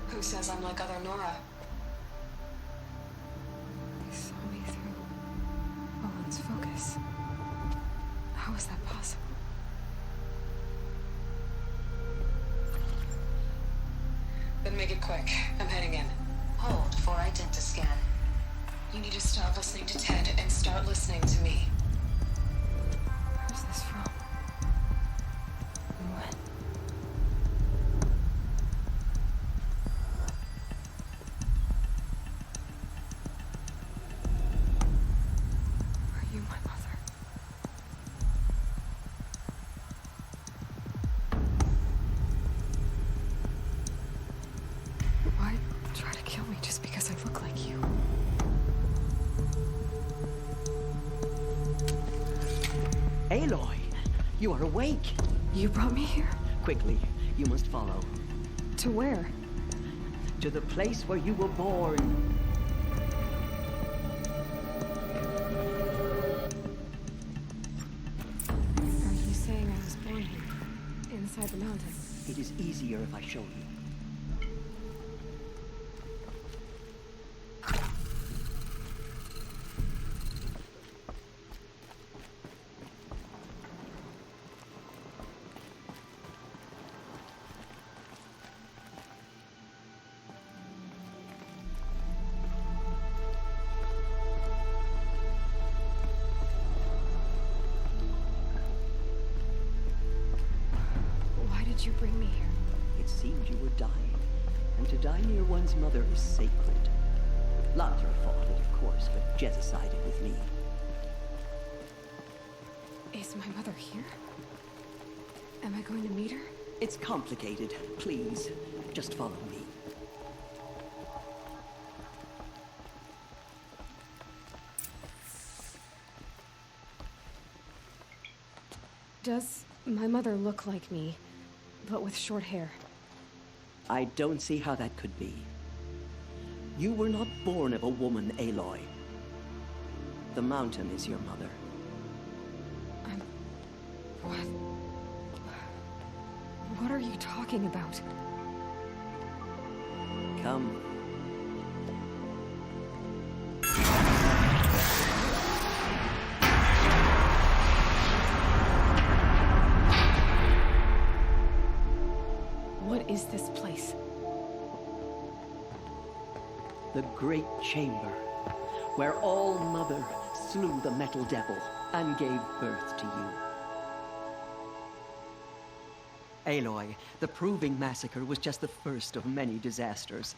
Who says I'm like other Nora? They saw me through Owen's focus. How is that possible? Then make it quick. I'm heading in. Hold for identiscan. You need to stop listening to Ted and start listening to me. Where's this from? And when? Are you my mother? Why try to kill me just because I look like you? Aloy, you are awake. You brought me here? Quickly, you must follow. To where? To the place where you were born. Are you saying I was born here? Inside the mountain? It is easier if I show you. Why did you bring me here? It seemed you were dying, and to die near one's mother is sacred. Ladra fought it, of course, but Jezza sided with me. Is my mother here? Am I going to meet her? It's complicated. Please, just follow me. Does my mother look like me, but with short hair? I don't see how that could be. You were not born of a woman, Aloy. The mountain is your mother. What? What are you talking about? Come. What is this place? The Great Chamber, where All Mother slew the Metal Devil and gave birth to you. Aloy, the Proving Massacre was just the first of many disasters.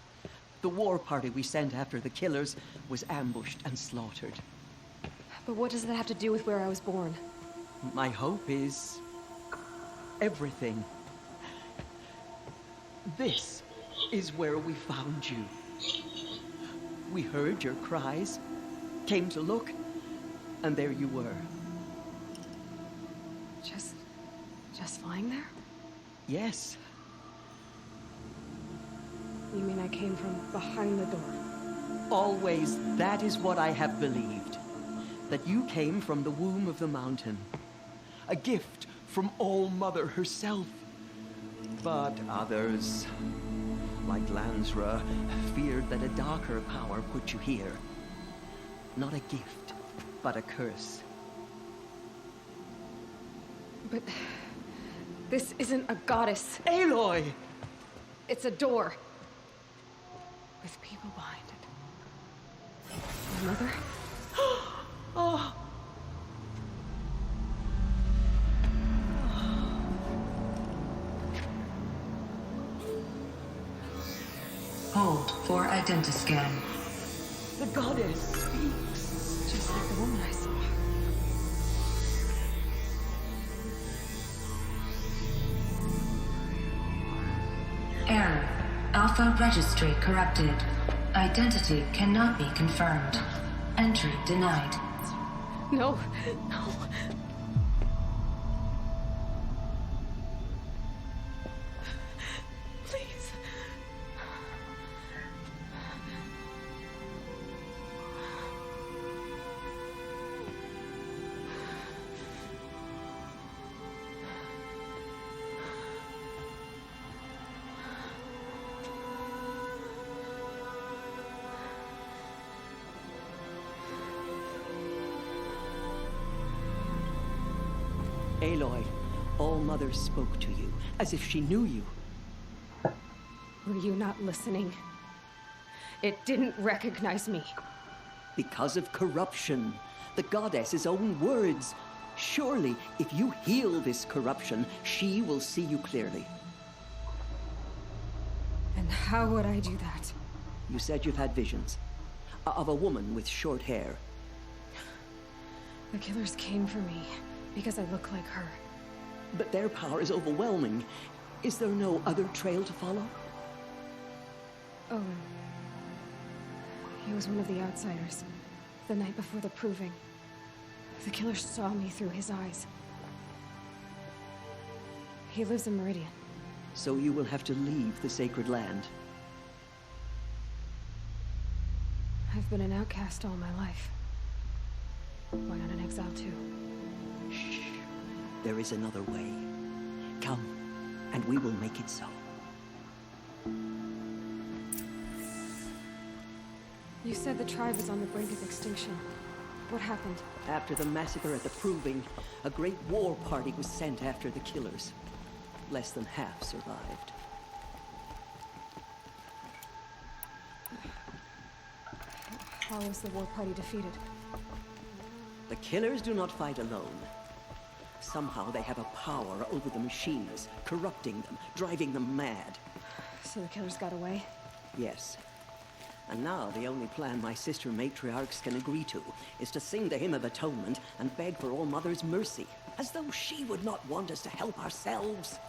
The war party we sent after the killers was ambushed and slaughtered. But what does that have to do with where I was born? My hope is everything. This is where we found you. We heard your cries, came to look, and there you were. Just lying there? Yes. You mean I came from behind the door? Always, that is what I have believed. That you came from the womb of the mountain. a gift from All Mother herself. But others, like Lansra, feared that a darker power put you here. Not a gift, but a curse. But this isn't a goddess. Aloy! It's a door. With people behind it. My mother? Oh! Hold for identiscan. The goddess speaks. Just like the woman I saw. Error. Alpha registry corrupted. Identity cannot be confirmed. Entry denied. No, no. Please. Aloy, All Mother spoke to you, as if she knew you. Were you not listening? It didn't recognize me. Because of corruption. The goddess's own words. Surely, if you heal this corruption, she will see you clearly. And how would I do that? You said you've had visions. Of a woman with short hair. The killers came for me because I look like her. But their power is overwhelming. Is there no other trail to follow? Oh. He was one of the outsiders. The night before the proving. The killer saw me through his eyes. He lives in Meridian. So you will have to leave the sacred land. I've been an outcast all my life. Why not an exile too? Shh. There is another way. Come, and we will make it so. You said the tribe is on the brink of extinction. What happened? After the massacre at the Proving, a great war party was sent after the killers. Less than half survived. How was the war party defeated? The killers do not fight alone. Somehow they have a power over the machines, corrupting them, driving them mad. So the killers got away? Yes. And now the only plan my sister matriarchs can agree to is to sing the Hymn of Atonement and beg for All Mother's mercy, as though she would not want us to help ourselves.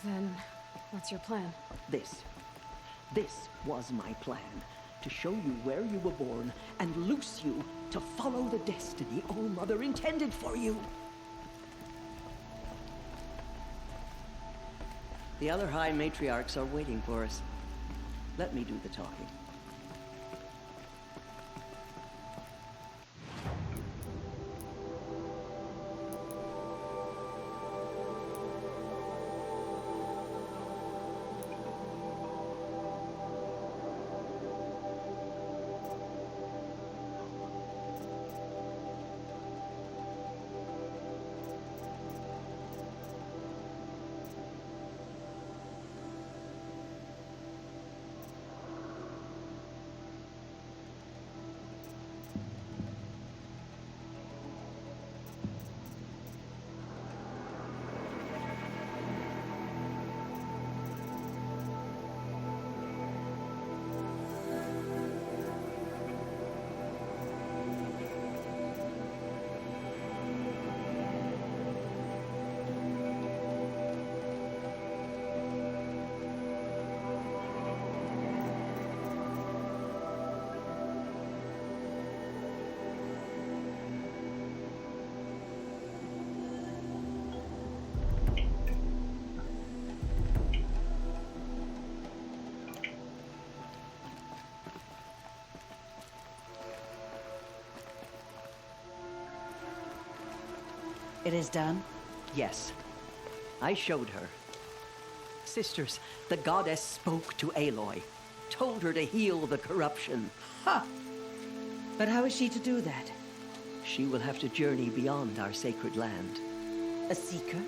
Then, what's your plan? This was my plan. To show you where you were born and loose you to follow the destiny All Mother intended for you. The other High Matriarchs are waiting for us. Let me do the talking. It is done? Yes. I showed her. Sisters, the goddess spoke to Aloy, told her to heal the corruption. Ha! But how is she to do that? She will have to journey beyond our sacred land. A seeker?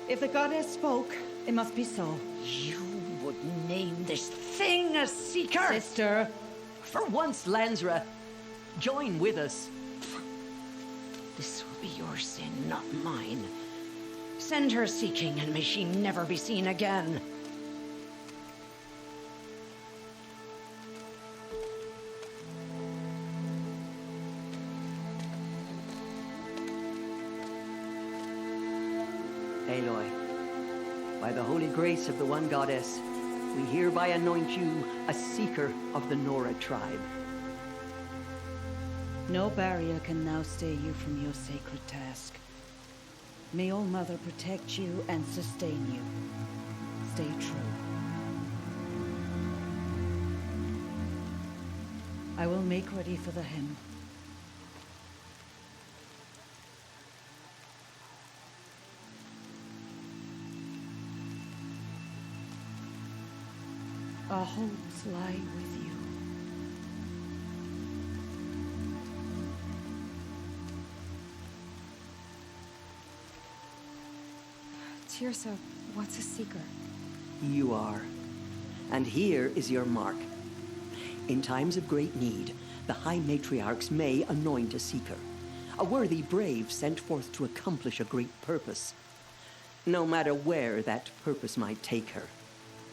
If the goddess spoke, it must be so. You would name this thing a seeker? Sister, for once, Lansra, join with us. This will be your sin, not mine. Send her seeking, and may she never be seen again. Aloy, by the holy grace of the one goddess, we hereby anoint you a seeker of the Nora tribe. No barrier can now stay you from your sacred task. May All Mother protect you and sustain you. Stay true. I will make ready for the hymn. Our hopes lie with you. Teersa, what's a seeker? You are. And here is your mark. In times of great need, the High Matriarchs may anoint a seeker, a worthy brave sent forth to accomplish a great purpose, no matter where that purpose might take her.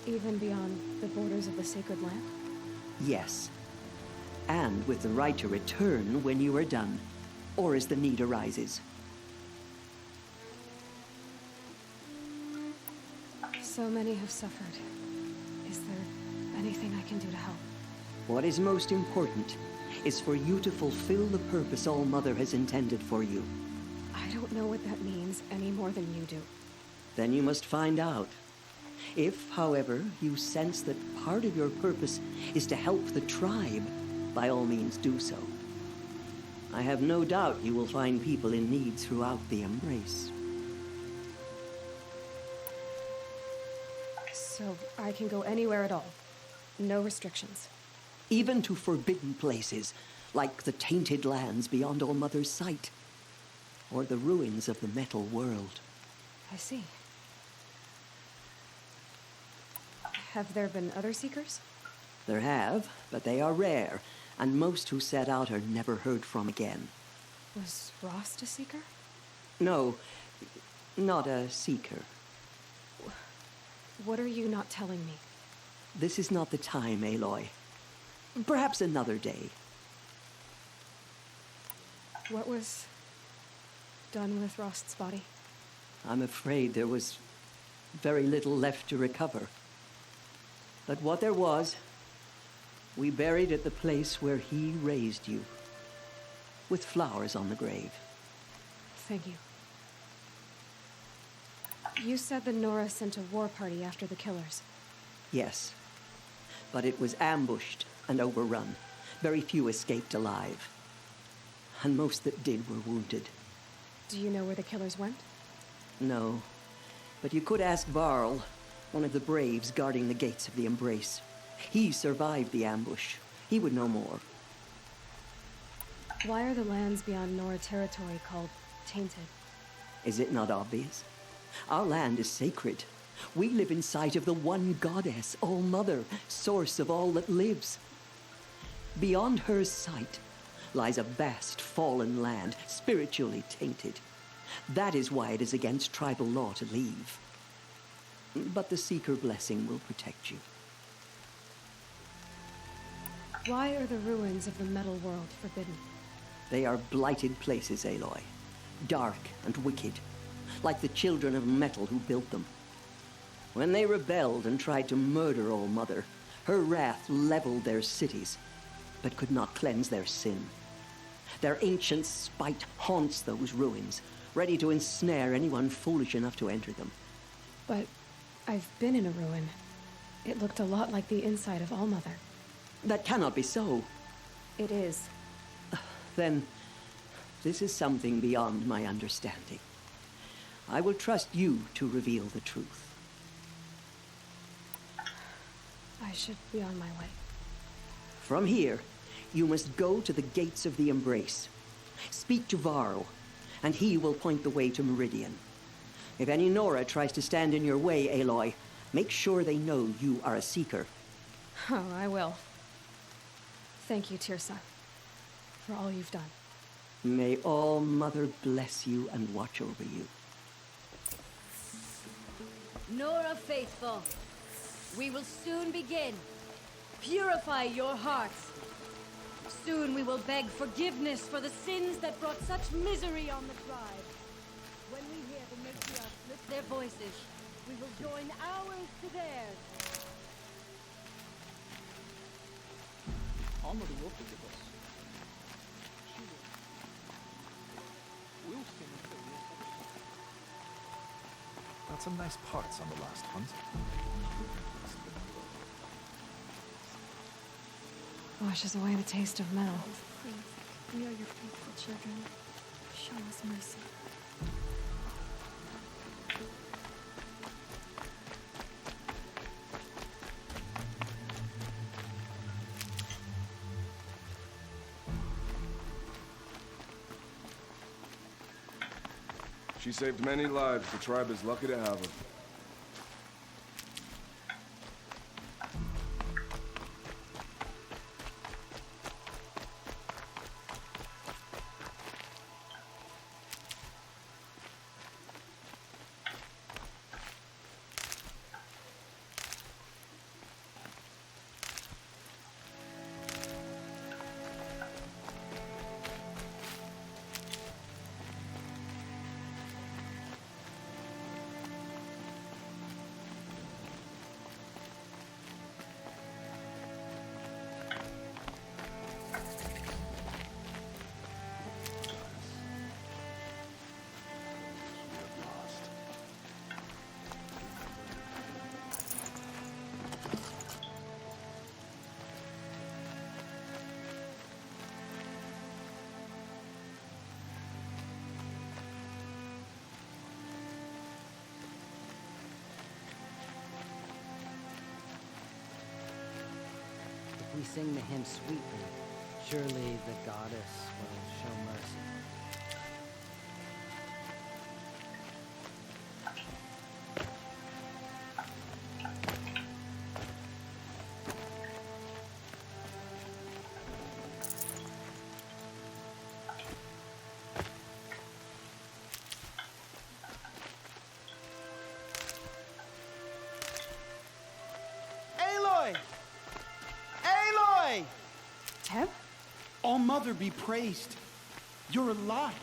Even beyond the borders of the sacred land? Yes. And with the right to return when you are done, or as the need arises. So many have suffered. Is there anything I can do to help? What is most important is for you to fulfill the purpose All Mother has intended for you. I don't know what that means any more than you do. Then you must find out. If, however, you sense that part of your purpose is to help the tribe, by all means do so. I have no doubt you will find people in need throughout the Embrace. So I can go anywhere at all? No restrictions? Even to forbidden places, like the tainted lands beyond All Mother's sight, or the ruins of the metal world. I see. Have there been other seekers? There have, but they are rare, and most who set out are never heard from again. Was Rost a seeker? No, not a seeker. What are you not telling me? This is not the time, Aloy. Perhaps another day. What was done with Rost's body? I'm afraid there was very little left to recover. But what there was, we buried at the place where he raised you, with flowers on the grave. Thank you. You said the Nora sent a war party after the killers. Yes, but it was ambushed and overrun. Very few escaped alive. And most that did were wounded. Do you know where the killers went? No, but you could ask Varl, one of the braves guarding the gates of the Embrace. He survived the ambush. He would know more. Why are the lands beyond Nora territory called tainted? Is it not obvious? Our land is sacred. We live in sight of the one goddess, All Mother, source of all that lives. Beyond her sight lies a vast fallen land, spiritually tainted. That is why it is against tribal law to leave. But the Seeker blessing will protect you. Why are the ruins of the metal world forbidden? They are blighted places, Aloy. Dark and wicked, like the children of metal who built them. When they rebelled and tried to murder All Mother, her wrath leveled their cities, but could not cleanse their sin. Their ancient spite haunts those ruins, ready to ensnare anyone foolish enough to enter them. But I've been in a ruin. It looked a lot like the inside of All Mother. That cannot be so. It is. Then This is something beyond my understanding. I will trust you to reveal the truth. I should be on my way. From here, you must go to the gates of the Embrace. Speak to Varro, and he will point the way to Meridian. If any Nora tries to stand in your way, Aloy, make sure they know you are a Seeker. Oh, I will. Thank you, Tirsa, for all you've done. May All Mother bless you and watch over you. Nora Faithful, we will soon begin. Purify your hearts. Soon we will beg forgiveness for the sins that brought such misery on the tribe. When we hear the matriarchs lift their voices, we will join ours to theirs. Onward and Wolf with us. We'll sing until we establish. Got some nice parts on the last hunt. Washes away the taste of metal. Please, we are your faithful children. Show us mercy. She saved many lives. The tribe is lucky to have her. If we sing the hymn sweetly, surely the goddess will show mercy. Aloy! Aloy! Teb? All Mother be praised. You're alive.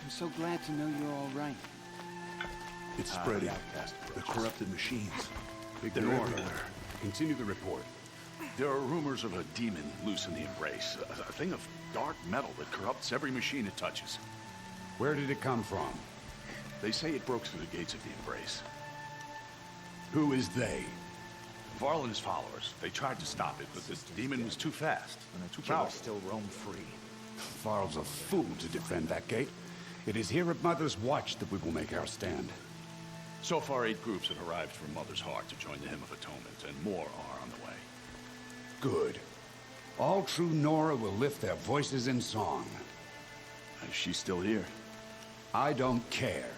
I'm so glad to know you're all right. It's spreading. The corrupted machines. They're Ignore her. everywhere. Continue the report. There are rumors of a demon loose in the Embrace. A thing of dark metal that corrupts every machine it touches. Where did it come from? They say it broke through the gates of the Embrace. Who is they? Varl and his followers. They tried to stop it, but this demon was too fast, and too powerful. Still roam free. Varl's a fool to defend that gate. It is here at Mother's Watch that we will make our stand. So far, 8 groups have arrived from Mother's Heart to join the Hymn of Atonement, and more are on the way. Good. All true Nora will lift their voices in song. Is she still here? I don't care.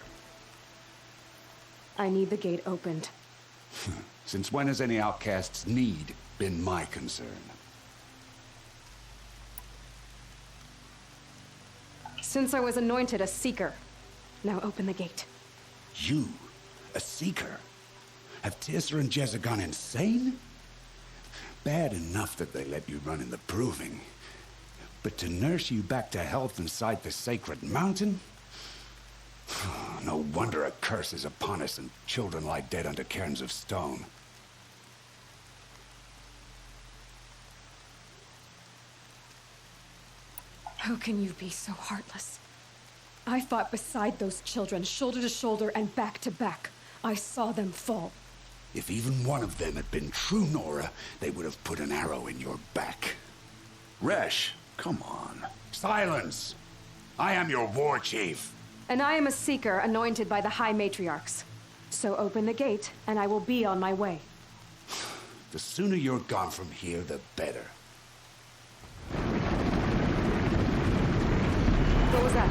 I need the gate opened. Since when has any outcast's need been my concern? Since I was anointed a Seeker. Now open the gate. You? A Seeker? Have Teersa and Jezza gone insane? Bad enough that they let you run in the Proving. But to nurse you back to health inside the Sacred Mountain? No wonder a curse is upon us and children lie dead under cairns of stone. How can you be so heartless? I fought beside those children, shoulder to shoulder and back to back. I saw them fall. If even one of them had been true Nora, they would have put an arrow in your back. Resh, come on. Silence! I am your war chief. And I am a Seeker anointed by the High Matriarchs. So open the gate, and I will be on my way. The sooner you're gone from here, the better. What was that?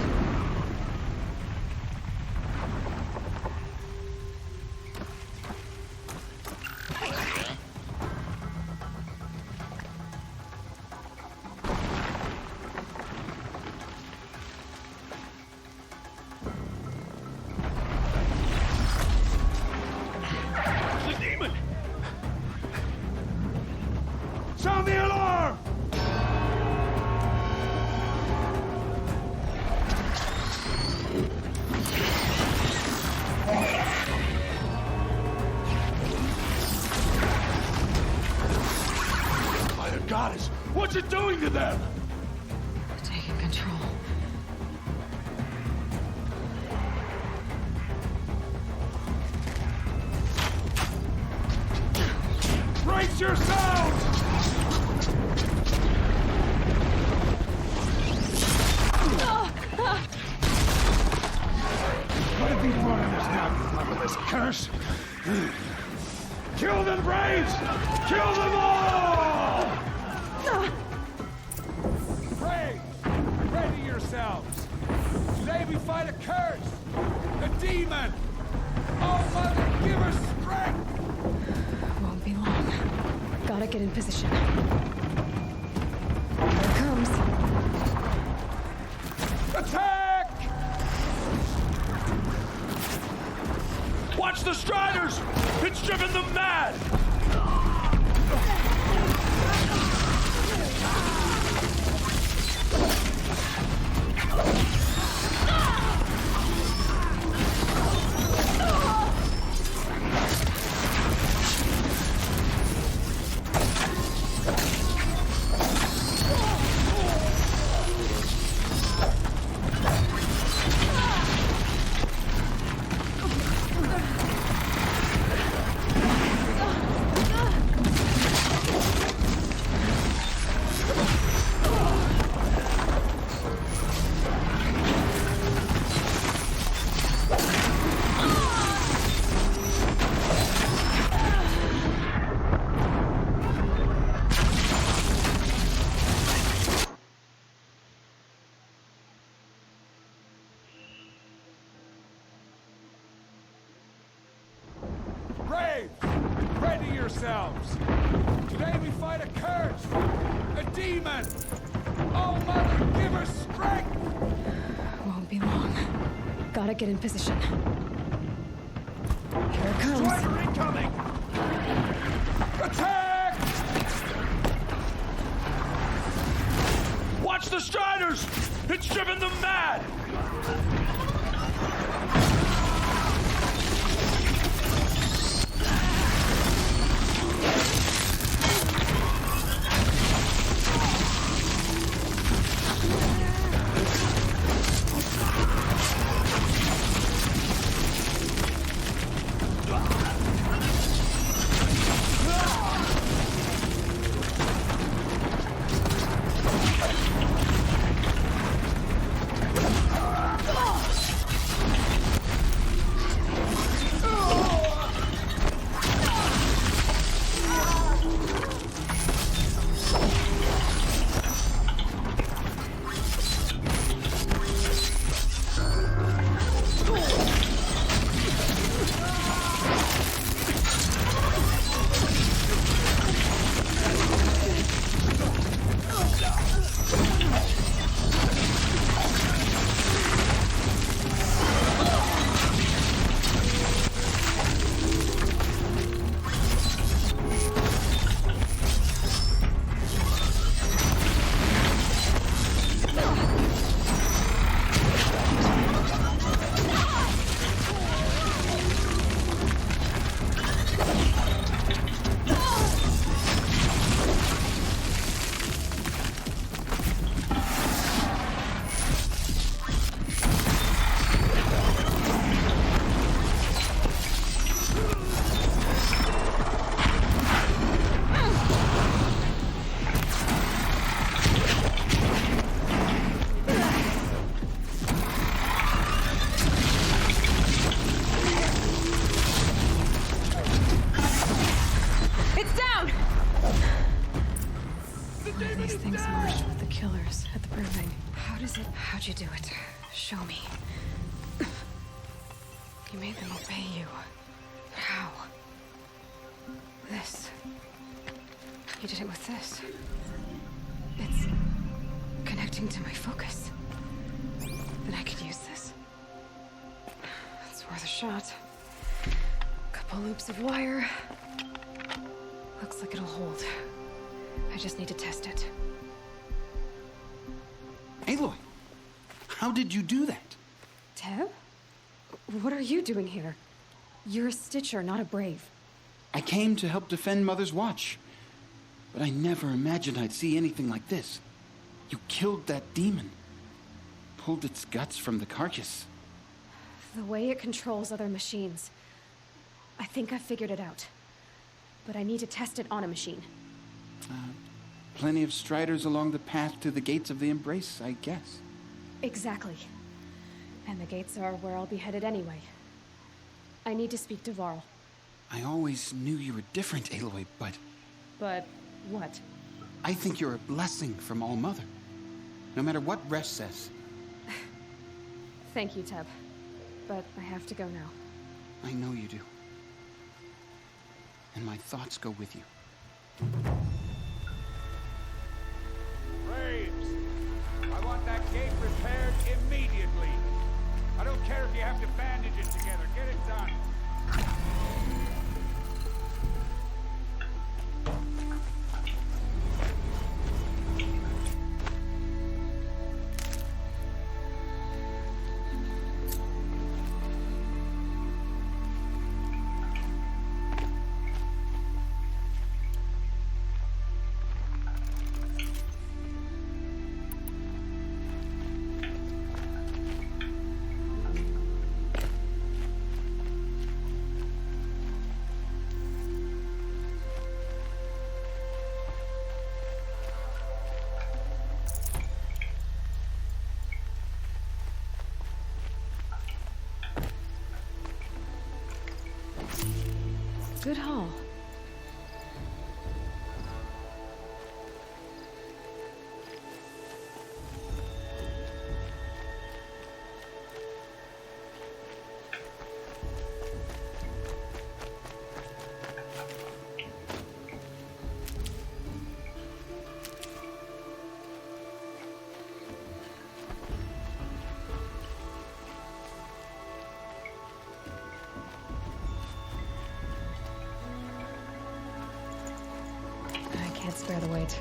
The demon! Sound the alarm! By the goddess, what's it doing to them? Taking control. Brace yourselves! What have you brought us now, you motherless curse? Kill them, Braves! Kill them all! Pray! Ready yourselves! Today we fight a curse! A demon! Oh, Mother, give us strength! Won't be long. Gotta get in position. Here it comes. Attack! Watch the Striders! It's driven them mad! Braves! Ready yourselves! Today we fight a curse! A demon! Oh, Mother, give us strength! Won't be long. Gotta get in position. Here it comes. Strider incoming! Attack! Watch the Striders! It's driven them mad! One of these things marched with the killers at the proving. How'd you do it? Show me. You made them obey you. How? This. You did it with this. It's connecting to my focus. Then I could use this. It's worth a shot. Couple loops of wire. Looks like it'll hold. I just need to test it. Aloy, how did you do that? Teb? What are you doing here? You're a Stitcher, not a Brave. I came to help defend Mother's Watch, but I never imagined I'd see anything like this. You killed that demon. Pulled its guts from the carcass. The way it controls other machines. I think I figured it out. But I need to test it on a machine. Plenty of striders along the path to the gates of the Embrace, I guess. Exactly. And the gates are where I'll be headed anyway. I need to speak to Varl. I always knew you were different, Aloy, but... But what? I think you're a blessing from All Mother. No matter what Resh says. Thank you, Teb. But I have to go now. I know you do. And my thoughts go with you. Braves, I want that gate repaired immediately. I don't care if you have to bandage it together. Get it done. Good haul. Can't spare the weight.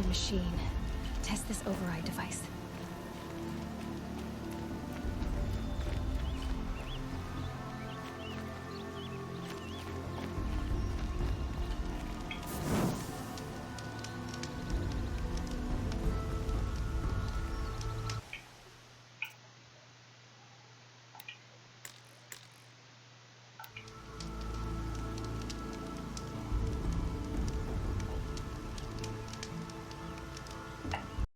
machine. Test this override device.